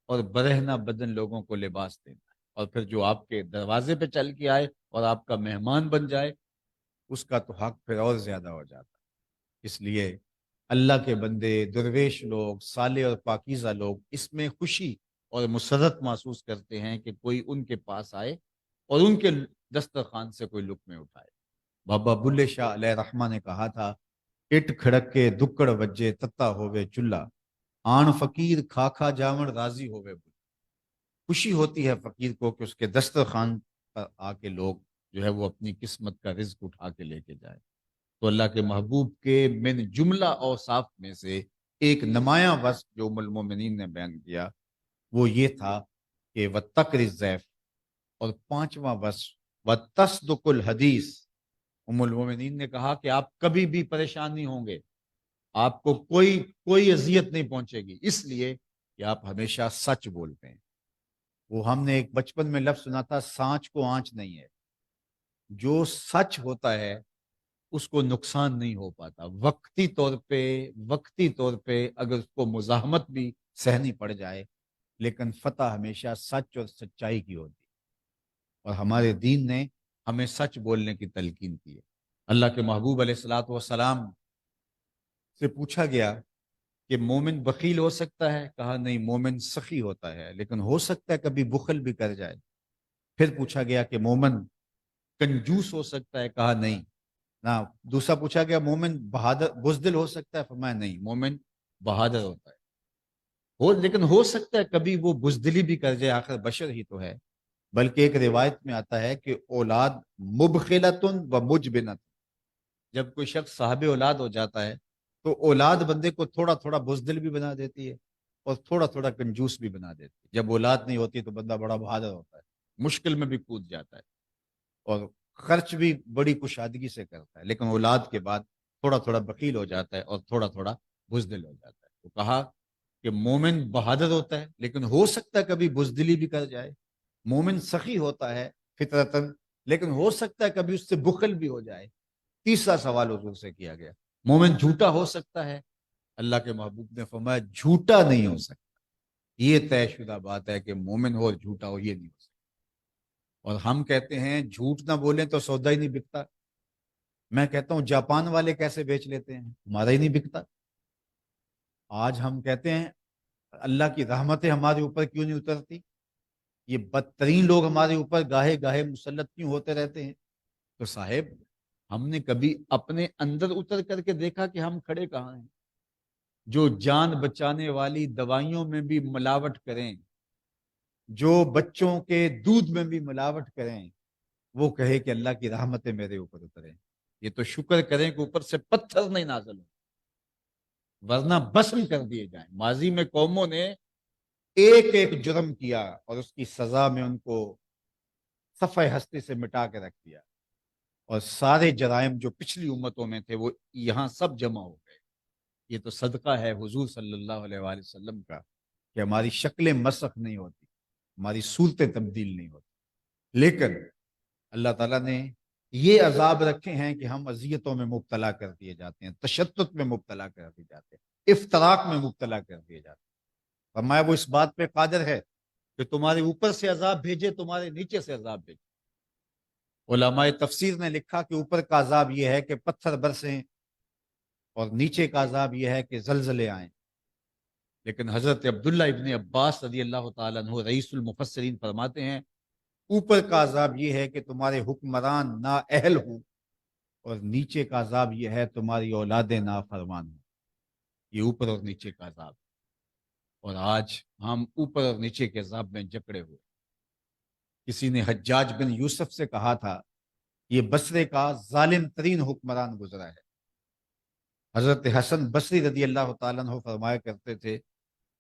اور برہنہ بدن لوگوں کو لباس دینا، اور پھر جو آپ کے دروازے پہ چل کے آئے اور آپ کا مہمان بن جائے، اس کا تو حق پھر اور زیادہ ہو جاتا ہے۔ اس لیے اللہ کے بندے، درویش لوگ، صالح اور پاکیزہ لوگ اس میں خوشی اور مسرت محسوس کرتے ہیں کہ کوئی ان کے پاس آئے اور ان کے دسترخوان سے کوئی لقمے اٹھائے۔ بابا بلے شاہ علیہ رحمہ نے کہا تھا، اٹ کھڑک کے دکڑ وجے تتا ہوئے چلہ، آن فقیر کھا کھا جاون راضی ہوئے بل۔ خوشی ہوتی ہے فقیر کو کہ اس کے دسترخوان پر آ کے لوگ جو ہے وہ اپنی قسمت کا رزق اٹھا کے لے کے جائے۔ تو اللہ کے محبوب کے من جملہ اوصاف میں سے ایک نمایاں وصف جو ام المومنین نے بیان کیا وہ یہ تھا کہ وَتَقْرِ الضَّيْفَ، اور پانچواں وصف وَتَصْدُقُ الْحَدِيث۔ ام المومنین نے کہا کہ آپ کبھی بھی پریشان نہیں ہوں گے، آپ کو کوئی اذیت نہیں پہنچے گی، اس لیے کہ آپ ہمیشہ سچ بولتے ہیں۔ وہ ہم نے ایک بچپن میں لفظ سنا تھا، سانچ کو آنچ نہیں ہے۔ جو سچ ہوتا ہے اس کو نقصان نہیں ہو پاتا، وقتی طور پہ اگر اس کو مزاحمت بھی سہنی پڑ جائے، لیکن فتح ہمیشہ سچ اور سچائی کی ہوتی ہے، اور ہمارے دین نے ہمیں سچ بولنے کی تلقین کی ہے۔ اللہ کے محبوب علیہ الصلوۃ والسلام سے پوچھا گیا کہ مومن بخیل ہو سکتا ہے؟ کہا نہیں، مومن سخی ہوتا ہے، لیکن ہو سکتا ہے کبھی بخل بھی کر جائے۔ پھر پوچھا گیا کہ مومن کنجوس ہو سکتا ہے؟ کہا نہیں نہ۔ دوسرا پوچھا گیا مومن بہادر بزدل ہو سکتا ہے؟ فرمایا نہیں، مومن بہادر ہوتا ہے، لیکن ہو سکتا ہے کبھی وہ بزدلی بھی کر جائے، آخر بشر ہی تو ہے۔ بلکہ ایک روایت میں آتا ہے کہ اولاد مبخلتن و مجبنت، جب کوئی شخص صاحب اولاد ہو جاتا ہے تو اولاد بندے کو تھوڑا تھوڑا بزدل بھی بنا دیتی ہے اور تھوڑا تھوڑا کنجوس بھی بنا دیتی ہے۔ جب اولاد نہیں ہوتی تو بندہ بڑا بہادر ہوتا ہے، مشکل میں بھی کود جاتا ہے اور خرچ بھی بڑی کشادگی سے کرتا ہے، لیکن اولاد کے بعد تھوڑا تھوڑا بخیل ہو جاتا ہے اور تھوڑا تھوڑا بزدل ہو جاتا ہے۔ تو کہا کہ مومن بہادر ہوتا ہے، لیکن ہو سکتا ہے کبھی بزدلی بھی کر جائے۔ مومن سخی ہوتا ہے فطرتاً، لیکن ہو سکتا ہے کبھی اس سے بخل بھی ہو جائے۔ تیسرا سوال حضور سے کیا گیا، مومن جھوٹا ہو سکتا ہے؟ اللہ کے محبوب نے فرمایا جھوٹا نہیں ہو سکتا۔ یہ طے شدہ بات ہے کہ مومن ہو اور جھوٹا ہو یہ نہیں ہو سکتا۔ اور ہم کہتے ہیں جھوٹ نہ بولیں تو سودا ہی نہیں بکتا. میں کہتا ہوں جاپان والے کیسے بیچ لیتے ہیں, ہمارا ہی نہیں بکتا. آج ہم کہتے ہیں اللہ کی رحمتیں ہمارے اوپر کیوں نہیں اترتی, یہ بدترین لوگ ہمارے اوپر گاہے گاہے مسلط کیوں ہوتے رہتے ہیں. تو صاحب ہم نے کبھی اپنے اندر اتر کر کے دیکھا کہ ہم کھڑے کہاں ہیں؟ جو جان بچانے والی دوائیوں میں بھی ملاوٹ کریں, جو بچوں کے دودھ میں بھی ملاوٹ کریں, وہ کہے کہ اللہ کی رحمتیں میرے اوپر اتریں. یہ تو شکر کریں کہ اوپر سے پتھر نہیں نازل ہو, ورنہ بسم کر دیے جائیں. ماضی میں قوموں نے ایک ایک جرم کیا اور اس کی سزا میں ان کو صفحہ ہستی سے مٹا کے رکھ دیا, اور سارے جرائم جو پچھلی امتوں میں تھے وہ یہاں سب جمع ہو گئے. یہ تو صدقہ ہے حضور صلی اللہ علیہ وآلہ وسلم کا کہ ہماری شکلیں مسخ نہیں ہوتی, ہماری صورتیں تبدیل نہیں ہوتی. لیکن اللہ تعالیٰ نے یہ عذاب رکھے ہیں کہ ہم اذیتوں میں مبتلا کر دیے جاتے ہیں, تشدد میں مبتلا کر دیے جاتے ہیں, افتراق میں مبتلا کر دیے جاتے ہیں. فرمایا وہ اس بات پہ قادر ہے کہ تمہارے اوپر سے عذاب بھیجے, تمہارے نیچے سے عذاب بھیجے. علماء تفسیر نے لکھا کہ اوپر کا عذاب یہ ہے کہ پتھر برسیں, اور نیچے کا عذاب یہ ہے کہ زلزلے آئیں. لیکن حضرت عبداللہ ابن عباس رضی اللہ تعالیٰ عنہ رئیس المفسرین فرماتے ہیں اوپر کا عذاب یہ ہے کہ تمہارے حکمران نااہل ہوں, اور نیچے کا عذاب یہ ہے تمہاری اولادیں نافرمان ہوں. یہ اوپر اور نیچے کا عذاب. اور آج ہم اوپر اور نیچے کے عذاب میں جکڑے ہوئے. کسی نے حجاج بن یوسف سے کہا تھا یہ بصرے کا ظالم ترین حکمران گزرا ہے. حضرت حسن بصری رضی اللہ تعالیٰ عنہ فرمایا کرتے تھے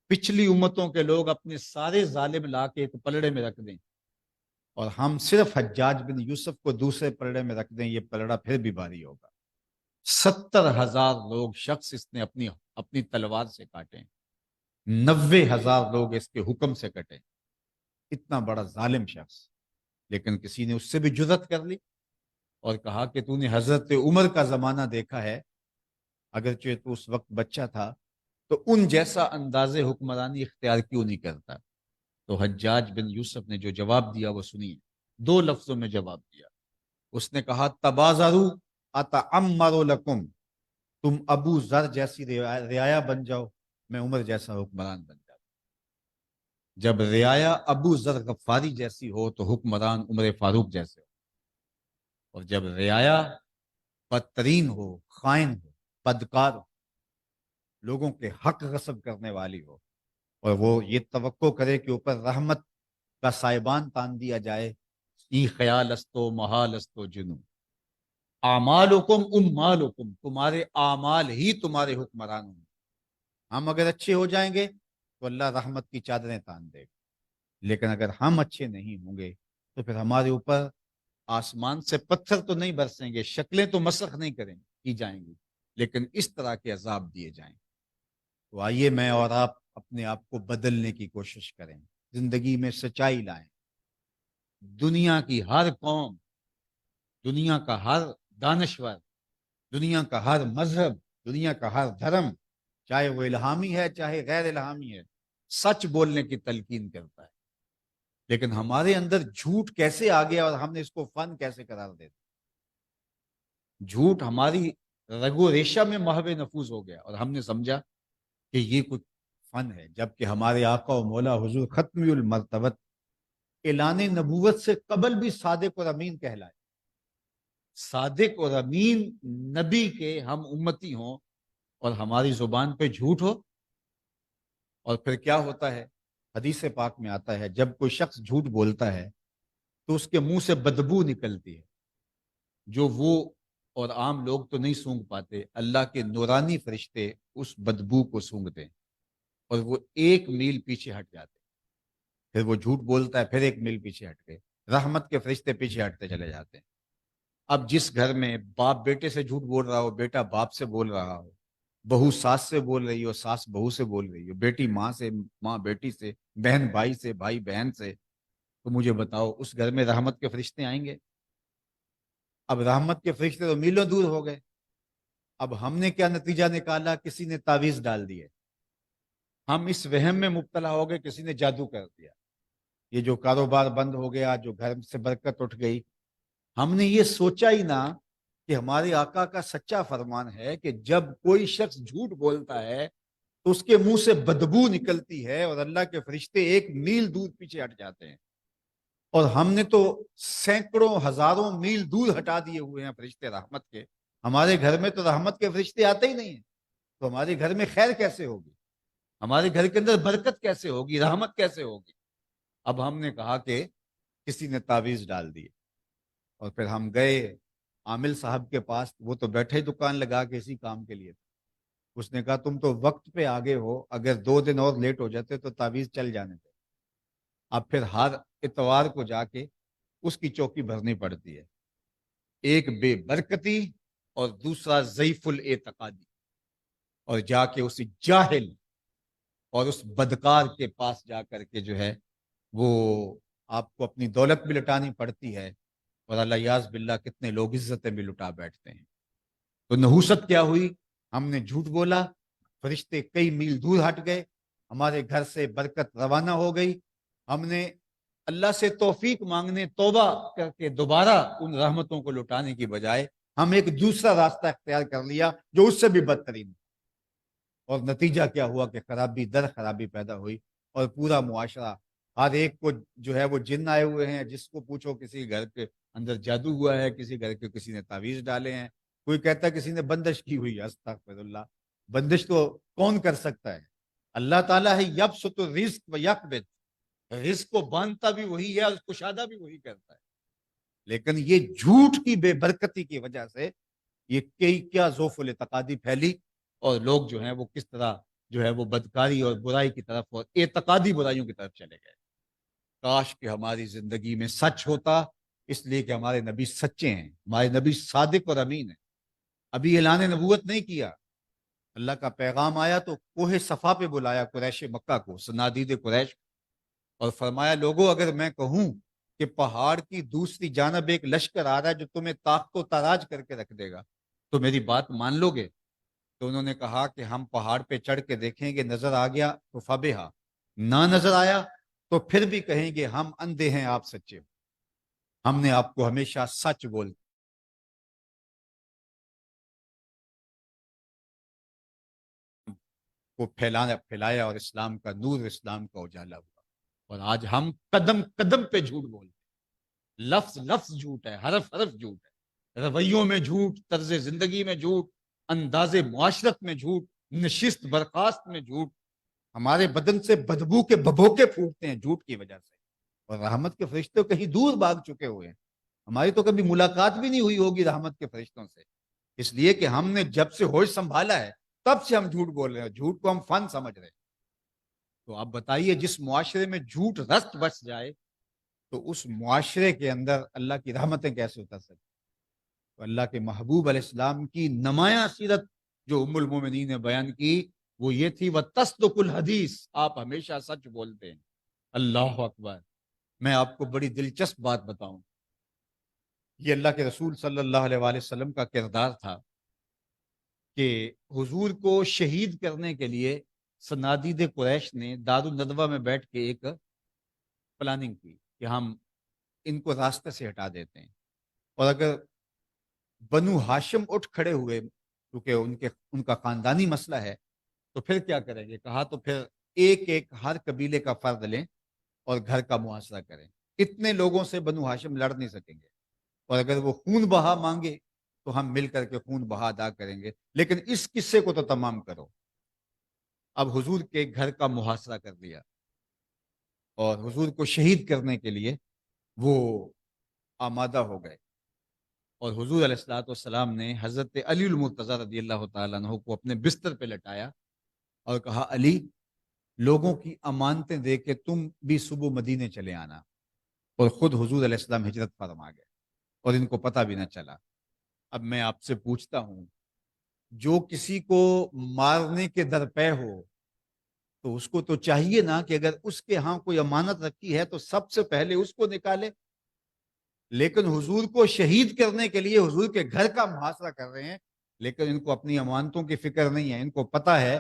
پچھلی امتوں کے لوگ اپنے سارے ظالم لا کے ایک پلڑے میں رکھ دیں, اور ہم صرف حجاج بن یوسف کو دوسرے پلڑے میں رکھ دیں, یہ پلڑا پھر بھی بھاری ہوگا. 70,000 لوگ شخص اس نے اپنی تلوار سے کاٹے, 90,000 لوگ اس کے حکم سے کٹے. اتنا بڑا ظالم شخص, لیکن کسی نے اس سے بھی جرأت کر لی اور کہا کہ تو نے حضرت عمر کا زمانہ دیکھا ہے, اگرچہ تو اس وقت بچہ تھا, تو ان جیسا انداز حکمرانی اختیار کیوں نہیں کرتا. تو حجاج بن یوسف نے جو جواب دیا وہ سنیے. 2 لفظوں میں جواب دیا. اس نے کہا تبازرو اتعمر لکم, تم ابو ذر جیسی رعایا بن جاؤ, میں عمر جیسا حکمران بن جاؤ. جب رعایا ابو ذر غفاری جیسی ہو تو حکمران عمر فاروق جیسے ہو, اور جب رعایا بدترین ہو, خائن ہو, بدکار ہو, لوگوں کے حق غصب کرنے والی ہو, اور وہ یہ توقع کرے کہ اوپر رحمت کا سائبان تان دیا جائے, ای خیال استو محال استو جنو, اعمالکم امالکم, تمہارے اعمال ہی تمہارے حکمران ہوں. ہم اگر اچھے ہو جائیں گے تو اللہ رحمت کی چادریں تان دے گا, لیکن اگر ہم اچھے نہیں ہوں گے تو پھر ہمارے اوپر آسمان سے پتھر تو نہیں برسیں گے, شکلیں تو مسخ نہیں کریں کی جائیں گی, لیکن اس طرح کے عذاب دیے جائیں. تو آئیے میں اور آپ اپنے آپ کو بدلنے کی کوشش کریں, زندگی میں سچائی لائیں. دنیا کی ہر قوم, دنیا کا ہر دانشور, دنیا کا ہر مذہب, دنیا کا ہر دھرم, چاہے وہ الہامی ہے چاہے غیر الہامی ہے, سچ بولنے کی تلقین کرتا ہے. لیکن ہمارے اندر جھوٹ کیسے آ گیا اور ہم نے اس کو فن کیسے قرار دے دیا. جھوٹ ہماری رگ و ریشہ میں محو نفوذ ہو گیا, اور ہم نے سمجھا کہ یہ کچھ فن ہے, جبکہ ہمارے آقا و مولا حضور ختم المرتبت اعلان نبوت سے قبل بھی صادق اور امین کہلائے. صادق اور امین نبی کے ہم امتی ہوں اور ہماری زبان پہ جھوٹ ہو, اور پھر کیا ہوتا ہے. حدیث پاک میں آتا ہے جب کوئی شخص جھوٹ بولتا ہے تو اس کے منہ سے بدبو نکلتی ہے, جو وہ اور عام لوگ تو نہیں سونگھ پاتے, اللہ کے نورانی فرشتے اس بدبو کو سونگھتے ہیں اور وہ 1 میل پیچھے ہٹ جاتے. پھر وہ جھوٹ بولتا ہے, پھر 1 میل پیچھے ہٹ کے رحمت کے فرشتے پیچھے ہٹتے چلے جاتے ہیں. اب جس گھر میں باپ بیٹے سے جھوٹ بول رہا ہو, بیٹا باپ سے بول رہا ہو, بہو ساس سے بول رہی ہو, ساس بہو سے بول رہی ہو, بیٹی ماں سے, ماں بیٹی سے, بہن بھائی سے, بھائی بہن سے, تو مجھے بتاؤ اس گھر میں رحمت کے فرشتے آئیں گے؟ اب رحمت کے فرشتے تو میلوں دور ہو گئے. اب ہم نے کیا نتیجہ نکالا, کسی نے تعویذ ڈال دیے, ہم اس وہم میں مبتلا ہو گئے کسی نے جادو کر دیا. یہ جو کاروبار بند ہو گیا، جو گھر سے برکت اٹھ گئی، ہم نے یہ سوچا ہی نہ کہ ہمارے آقا کا سچا فرمان ہے کہ جب کوئی شخص جھوٹ بولتا ہے تو اس کے منہ سے بدبو نکلتی ہے اور اللہ کے فرشتے 1 میل دور پیچھے ہٹ جاتے ہیں. اور ہم نے تو سینکڑوں ہزاروں میل دور ہٹا دیے ہوئے ہیں فرشتے رحمت کے. ہمارے گھر میں تو رحمت کے فرشتے آتے ہی نہیں ہیں، تو ہمارے گھر میں خیر کیسے ہوگی؟ ہمارے گھر کے اندر برکت کیسے ہوگی؟ رحمت کیسے ہوگی؟ اب ہم نے کہا کہ کسی نے تعویذ ڈال دی، اور پھر ہم گئے عامل صاحب کے پاس. وہ تو بیٹھے دکان لگا کے اسی کام کے لیے. اس نے کہا تم تو وقت پہ آگے ہو، اگر 2 دن اور لیٹ ہو جاتے تو تعویذ چل جانے تھے. اب پھر ہر اتوار کو جا کے اس کی چوکی بھرنی پڑتی ہے. ایک بے برکتی اور دوسرا ضعیف الاعتقادی، اور جا کے اسی جاہل اور اس بدکار کے پاس جا کر کے جو ہے وہ آپ کو اپنی دولت بھی لٹانی پڑتی ہے، اور اللہ یاز باللہ کتنے لوگ عزتیں بھی لٹا بیٹھتے ہیں. تو نحوست کیا ہوئی؟ ہم نے جھوٹ بولا، فرشتے کئی میل دور ہٹ گئے، ہمارے گھر سے برکت روانہ ہو گئی. ہم نے اللہ سے توفیق مانگنے، توبہ کر کے دوبارہ ان رحمتوں کو لٹانے کی بجائے ہم ایک دوسرا راستہ اختیار کر لیا جو اس سے بھی بدترین. اور نتیجہ کیا ہوا کہ خرابی در خرابی پیدا ہوئی، اور پورا معاشرہ، ہر ایک کو جو ہے وہ جن آئے ہوئے ہیں. جس کو پوچھو کسی گھر کے اندر جادو ہوا ہے، کسی گھر کے کسی نے تعویذ ڈالے ہیں، کوئی کہتا ہے کسی نے بندش کی ہوئی ہے. استغفر اللہ. بندش تو کون کر سکتا ہے؟ اللہ تعالیٰ ہے یبسط الرزق و یقبض. رزق کو باندھتا بھی وہی ہے اور کشادہ بھی وہی کرتا ہے. لیکن یہ جھوٹ کی بے برکتی کی وجہ سے یہ کیا ذوف الاعتقادی پھیلی، اور لوگ جو ہیں وہ کس طرح جو ہے وہ بدکاری اور برائی کی طرف اور اعتقادی برائیوں کی طرف چلے گئے. کاش کہ ہماری زندگی میں سچ ہوتا، اس لیے کہ ہمارے نبی سچے ہیں، ہمارے نبی صادق اور امین ہیں. ابھی اعلان نبوت نہیں کیا، اللہ کا پیغام آیا تو کوہ صفا پہ بلایا قریش مکہ کو، صنادید قریش، اور فرمایا لوگوں اگر میں کہوں کہ پہاڑ کی دوسری جانب ایک لشکر آ رہا ہے جو تمہیں طاقت و تاراج کر کے رکھ دے گا، تو میری بات مان لو گے؟ تو انہوں نے کہا کہ ہم پہاڑ پہ چڑھ کے دیکھیں گے، نظر آ گیا تو فبہا، نہ نظر آیا تو پھر بھی کہیں گے ہم اندھے ہیں، آپ سچے ہو. ہم نے آپ کو ہمیشہ سچ بول کو پھیلایا، اور اسلام کا نور، اسلام کا اجالا ہوا. اور آج ہم قدم قدم پہ جھوٹ بولتے ہیں، لفظ لفظ جھوٹ ہے، حرف حرف جھوٹ ہے، رویوں میں جھوٹ، طرز زندگی میں جھوٹ، انداز معاشرت میں جھوٹ، نشست برخاست میں جھوٹ. ہمارے بدن سے بدبو کے ببوکے پھوٹتے ہیں جھوٹ کی وجہ سے. اور رحمت کے فرشتے کہیں دور بھاگ چکے ہوئے ہیں. ہماری تو کبھی ملاقات بھی نہیں ہوئی ہوگی رحمت کے فرشتوں سے، اس لیے کہ ہم نے جب سے ہوش سنبھالا ہے تب سے ہم جھوٹ بول رہے ہیں، جھوٹ کو ہم فن سمجھ رہے ہیں. تو آپ بتائیے جس معاشرے میں جھوٹ رست بس جائے تو اس معاشرے کے اندر اللہ کی رحمتیں کیسے اتر سکتی؟ تو اللہ کے محبوب علیہ السلام کی نمایاں سیرت جو ام المومنین نے بیان کی وہ یہ تھی، وَتَصْدُقُ الْحَدِيث، آپ ہمیشہ سچ بولتے ہیں. اللہ اکبر. میں آپ کو بڑی دلچسپ بات بتاؤں، یہ اللہ کے رسول صلی اللہ علیہ وآلہ وسلم کا کردار تھا کہ حضور کو شہید کرنے کے لیے صنادید قریش نے دار الندوہ میں بیٹھ کے ایک پلاننگ کی کہ ہم ان کو راستے سے ہٹا دیتے ہیں، اور اگر بنو ہاشم اٹھ کھڑے ہوئے کیونکہ ان کا خاندانی مسئلہ ہے تو پھر کیا کریں گے؟ کہا تو پھر ایک ایک ہر قبیلے کا فرد لیں اور گھر کا محاصرہ کریں. اتنے لوگوں سے بنو ہاشم لڑ نہیں سکیں گے، اور اگر وہ خون بہا مانگے تو ہم مل کر کے خون بہا ادا کریں گے، لیکن اس قصے کو تو تمام کرو. اب حضور کے گھر کا محاصرہ کر دیا اور حضور کو شہید کرنے کے لیے وہ آمادہ ہو گئے. اور حضور علیہ الصلوۃ والسلام نے حضرت علی المرتضیٰ رضی اللہ تعالیٰ عنہ کو اپنے بستر پہ لٹایا اور کہا علی، لوگوں کی امانتیں دے کے تم بھی صبح مدینے چلے آنا. اور خود حضور علیہ السلام ہجرت فرما گئے اور ان کو پتہ بھی نہ چلا. اب میں آپ سے پوچھتا ہوں، جو کسی کو مارنے کے درپے ہو تو اس کو تو چاہیے نا کہ اگر اس کے ہاں کوئی امانت رکھی ہے تو سب سے پہلے اس کو نکالے. لیکن حضور کو شہید کرنے کے لیے حضور کے گھر کا محاصرہ کر رہے ہیں، لیکن ان کو اپنی امانتوں کی فکر نہیں ہے. ان کو پتہ ہے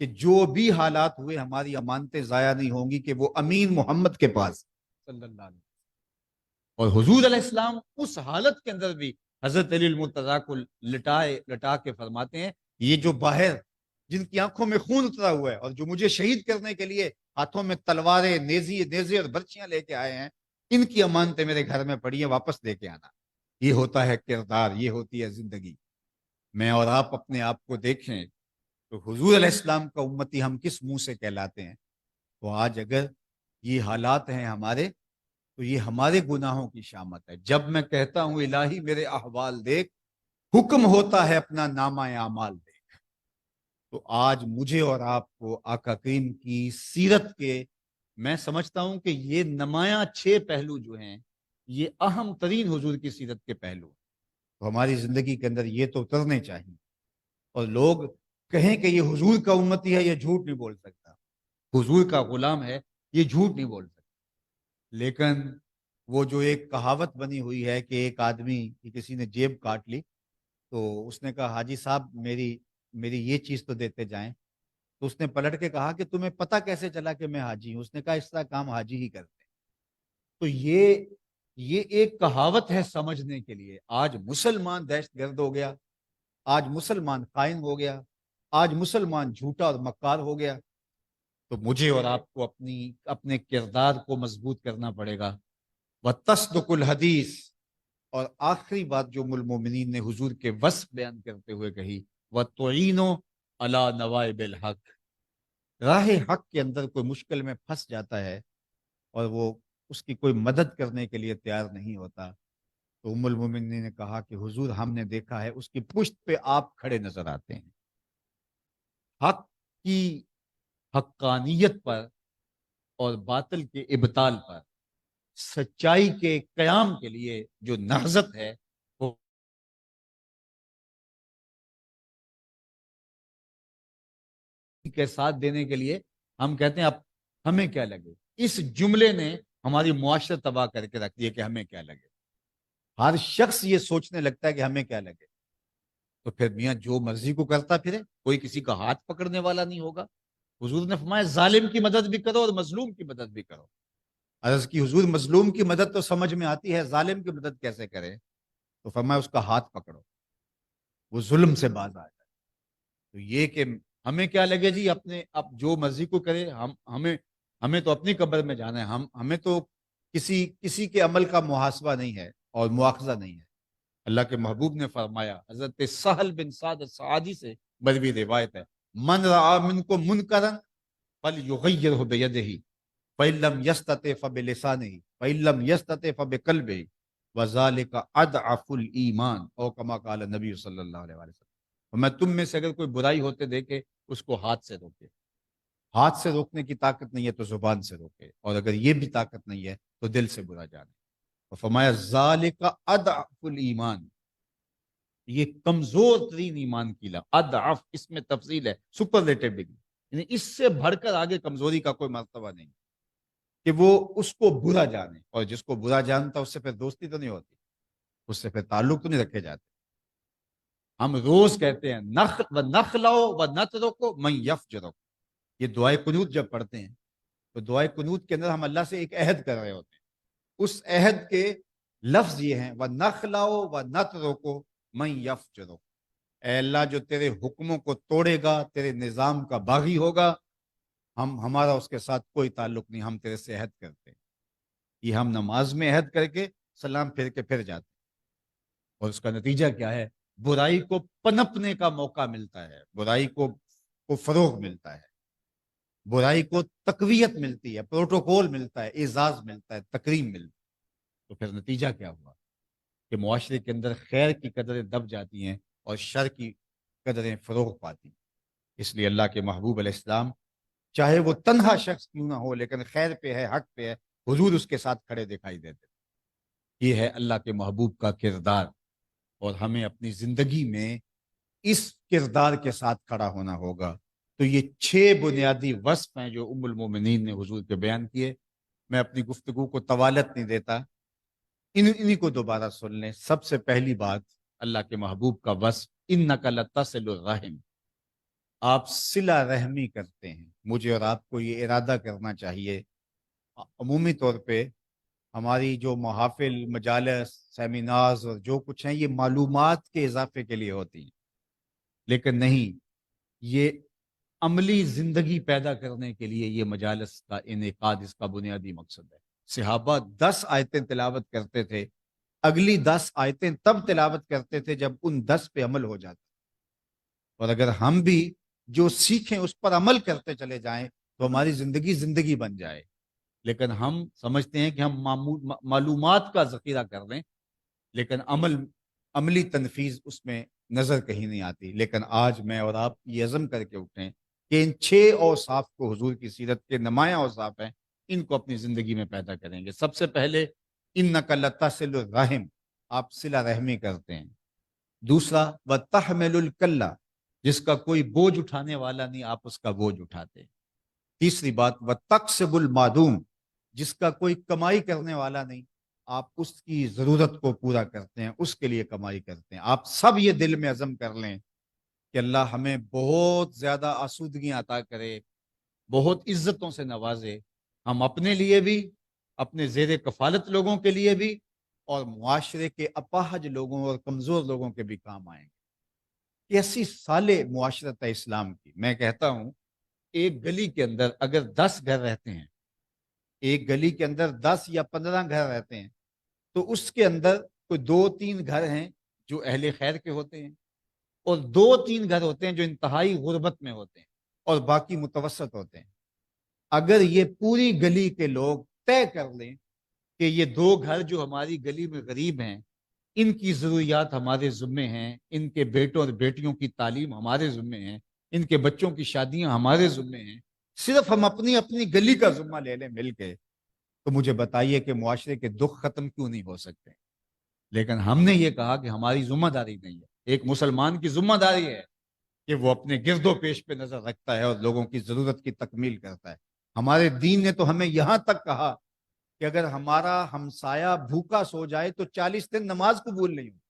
کہ جو بھی حالات ہوئے ہماری امانتیں ضائع نہیں ہوں گی، کہ وہ امین محمد کے پاس صلی اللہ علیہ وسلم۔ اور حضور علیہ السلام اس حالت کے اندر بھی حضرت علی المرتضیٰ کو لٹا کے فرماتے ہیں، یہ جو باہر جن کی آنکھوں میں خون اترا ہوا ہے اور جو مجھے شہید کرنے کے لیے ہاتھوں میں تلواریں، نیزے اور برچیاں لے کے آئے ہیں، ان کی امانتیں میرے گھر میں پڑی ہیں، واپس دے کے آنا۔ یہ ہوتا ہے کردار، یہ ہوتی ہے زندگی۔ میں اور آپ اپنے آپ کو دیکھیں تو حضور علیہ السلام کا امتی ہم کس منہ سے کہلاتے ہیں؟ تو آج اگر یہ حالات ہیں ہمارے، تو یہ ہمارے گناہوں کی شامت ہے۔ جب میں کہتا ہوں الہی میرے احوال دیکھ، حکم ہوتا ہے اپنا نامہ اعمال دیکھ، تو آج مجھے اور آپ کو آقا کریم کی سیرت کے، میں سمجھتا ہوں کہ یہ نمایاں 6 پہلو جو ہیں، یہ اہم ترین حضور کی سیرت کے پہلو ہیں، تو ہماری زندگی کے اندر یہ تو اترنے چاہیے۔ اور لوگ کہیں کہ یہ حضور کا امتی ہے، یہ جھوٹ نہیں بول سکتا، حضور کا غلام ہے، یہ جھوٹ نہیں بول سکتا۔ لیکن وہ جو ایک کہاوت بنی ہوئی ہے کہ ایک آدمی کی کسی نے جیب کاٹ لی، تو اس نے کہا حاجی صاحب میری یہ چیز تو دیتے جائیں، تو اس نے پلٹ کے کہا کہ تمہیں پتہ کیسے چلا کہ میں حاجی ہوں؟ اس نے کہا اس طرح کام حاجی ہی کرتے ہیں۔ تو یہ ایک کہاوت ہے سمجھنے کے لیے۔ آج مسلمان دہشت گرد ہو گیا، آج مسلمان خائن ہو گیا، آج مسلمان جھوٹا اور مکار ہو گیا، تو مجھے اور آپ کو اپنے کردار کو مضبوط کرنا پڑے گا۔ وَتَصْدُقُ الْحَدِيث، اور آخری بات جو ام المومنین نے حضور کے وصف بیان کرتے ہوئے کہی، وَتُعِينُ عَلَى نَوَائِبِ الْحَقِّ، راہ حق کے اندر کوئی مشکل میں پھنس جاتا ہے اور وہ اس کی کوئی مدد کرنے کے لیے تیار نہیں ہوتا، تو ام المومنین نے کہا کہ حضور ہم نے دیکھا ہے اس کی پشت پہ آپ کھڑے نظر آتے ہیں۔ حق کی حقانیت پر اور باطل کے ابطال پر، سچائی کے قیام کے لیے جو نہضت ہے، وہ کے ساتھ دینے کے لیے ہم کہتے ہیں اب ہمیں کیا لگے۔ اس جملے نے ہماری معاشرت تباہ کر کے رکھ دی ہے کہ ہمیں کیا لگے۔ ہر شخص یہ سوچنے لگتا ہے کہ ہمیں کیا لگے، تو پھر میاں جو مرضی کو کرتا پھرے، کوئی کسی کا ہاتھ پکڑنے والا نہیں ہوگا۔ حضور نے فرمایا ظالم کی مدد بھی کرو اور مظلوم کی مدد بھی کرو۔ عرض کی حضور مظلوم کی مدد تو سمجھ میں آتی ہے، ظالم کی مدد کیسے کرے؟ تو فرمایا اس کا ہاتھ پکڑو، وہ ظلم سے باز آ جائے۔ تو یہ کہ ہمیں کیا لگے جی، اپنے اب جو مرضی کو کرے، ہمیں تو اپنی قبر میں جانا ہے، ہمیں تو کسی کے عمل کا محاسبہ نہیں ہے اور مواخذہ نہیں ہے۔ اللہ کے محبوب نے فرمایا، حضرت سہل بن سعد الساعدی سے مروی روایت ہے، من رعا منکم منکرا فلیغیرہ بیدہ فإن لم یستطع فبلسانہ فإن لم یستطع فبقلبہ وذالک اضعف الایمان، او کما قال النبی صلی اللہ علیہ وسلم۔ اور میں تم میں سے اگر کوئی برائی ہوتے دیکھے اس کو ہاتھ سے روکے، ہاتھ سے روکنے کی طاقت نہیں ہے تو زبان سے روکے، اور اگر یہ بھی طاقت نہیں ہے تو دل سے برا جانے۔ اور فرمایا ذالک اضعف الایمان، یہ کمزور ترین ایمان کی اضعف، اس میں تفصیل ہے، سپرلیٹو ڈگری، یعنی اس سے بڑھ کر آگے کمزوری کا کوئی مرتبہ نہیں کہ وہ اس کو برا جانے، اور جس کو برا جانتا اس سے پھر دوستی تو نہیں ہوتی، اس سے پھر تعلق تو نہیں رکھے جاتے۔ ہم روز کہتے ہیں نخلو و نترکو من یفجرک، یہ دعائے قنوت جب پڑھتے ہیں تو دعائے قنوت کے اندر ہم اللہ سے ایک عہد کر رہے ہوتے ہیں، اس عہد کے لفظ یہ ہیں وَنَخْلَعُ وَنَتْرُكُ مَنْ يَفْجُرُ، اے اللہ جو تیرے حکموں کو توڑے گا، تیرے نظام کا باغی ہوگا، ہمارا اس کے ساتھ کوئی تعلق نہیں، ہم تیرے سے عہد کرتے ہیں۔ یہ ہم نماز میں عہد کر کے سلام پھر کے پھر جاتے ہیں، اور اس کا نتیجہ کیا ہے؟ برائی کو پنپنے کا موقع ملتا ہے، برائی کو فروغ ملتا ہے، برائی کو تقویت ملتی ہے، پروٹوکول ملتا ہے، اعزاز ملتا ہے، تکریم ملتی ہے۔ تو پھر نتیجہ کیا ہوا کہ معاشرے کے اندر خیر کی قدریں دب جاتی ہیں اور شر کی قدریں فروغ پاتی ہیں۔ اس لیے اللہ کے محبوب علیہ السلام چاہے وہ تنہا شخص کیوں نہ ہو، لیکن خیر پہ ہے، حق پہ ہے، حضور اس کے ساتھ کھڑے دکھائی دیتے۔ یہ ہے اللہ کے محبوب کا کردار، اور ہمیں اپنی زندگی میں اس کردار کے ساتھ کھڑا ہونا ہوگا۔ تو یہ 6 بنیادی وصف ہیں جو ام المومنین نے حضور کے بیان کیے۔ میں اپنی گفتگو کو طوالت نہیں دیتا، انہی کو دوبارہ سن لیں۔ سب سے پہلی بات اللہ کے محبوب کا وصف، انک لتصل الرحم، آپ صلہ رحمی کرتے ہیں۔ مجھے اور آپ کو یہ ارادہ کرنا چاہیے عمومی طور پہ ہماری جو محافل، مجالس، سیمینارز اور جو کچھ ہیں یہ معلومات کے اضافے کے لیے ہوتی ہیں، لیکن نہیں، یہ عملی زندگی پیدا کرنے کے لیے یہ مجالس کا انعقاد اس کا بنیادی مقصد ہے۔ صحابہ 10 آیتیں تلاوت کرتے تھے، اگلی 10 آیتیں تب تلاوت کرتے تھے جب ان 10 پہ عمل ہو جاتا، اور اگر ہم بھی جو سیکھیں اس پر عمل کرتے چلے جائیں تو ہماری زندگی زندگی بن جائے، لیکن ہم سمجھتے ہیں کہ ہم معلومات کا ذخیرہ کر لیں، لیکن عملی تنفیذ اس میں نظر کہیں نہیں آتی۔ لیکن آج میں اور آپ یہ عزم کر کے اٹھیں کہ ان 6 اوصاف کو، حضور کی سیرت کے نمایاں اوصاف ہیں، ان کو اپنی زندگی میں پیدا کریں گے۔ سب سے پہلے انک لتصل الرحم، آپ صلہ رحمی کرتے ہیں۔ دوسرا وتحمل الکلہ، جس کا کوئی بوجھ اٹھانے والا نہیں آپ اس کا بوجھ اٹھاتے ہیں۔ تیسری بات وتکسب المعدوم، جس کا کوئی کمائی کرنے والا نہیں آپ اس کی ضرورت کو پورا کرتے ہیں، اس کے لیے کمائی کرتے ہیں۔ آپ سب یہ دل میں عزم کر لیں کہ اللہ ہمیں بہت زیادہ آسودگیاں عطا کرے، بہت عزتوں سے نوازے، ہم اپنے لیے بھی، اپنے زیر کفالت لوگوں کے لیے بھی، اور معاشرے کے اپاہج لوگوں اور کمزور لوگوں کے بھی کام آئیں گے۔ کیسی صالح معاشرت ہے اسلام کی۔ میں کہتا ہوں ایک گلی کے اندر اگر 10 گھر رہتے ہیں، ایک گلی کے اندر 10 یا 15 گھر رہتے ہیں، تو اس کے اندر کوئی 2-3 گھر ہیں جو اہل خیر کے ہوتے ہیں، اور 2-3 گھر ہوتے ہیں جو انتہائی غربت میں ہوتے ہیں، اور باقی متوسط ہوتے ہیں۔ اگر یہ پوری گلی کے لوگ طے کر لیں کہ یہ 2 گھر جو ہماری گلی میں غریب ہیں، ان کی ضروریات ہمارے ذمے ہیں، ان کے بیٹوں اور بیٹیوں کی تعلیم ہمارے ذمے ہیں، ان کے بچوں کی شادیاں ہمارے ذمے ہیں، صرف ہم اپنی اپنی گلی کا ذمہ لے لیں مل کے، تو مجھے بتائیے کہ معاشرے کے دکھ ختم کیوں نہیں ہو سکتے؟ لیکن ہم نے یہ کہا کہ ہماری ذمہ داری نہیں ہے۔ ایک مسلمان کی ذمہ داری ہے کہ وہ اپنے گرد و پیش پہ نظر رکھتا ہے اور لوگوں کی ضرورت کی تکمیل کرتا ہے۔ ہمارے دین نے تو ہمیں یہاں تک کہا کہ اگر ہمارا ہمسایہ بھوکا سو جائے تو 40 دن نماز قبول نہیں ہوتی۔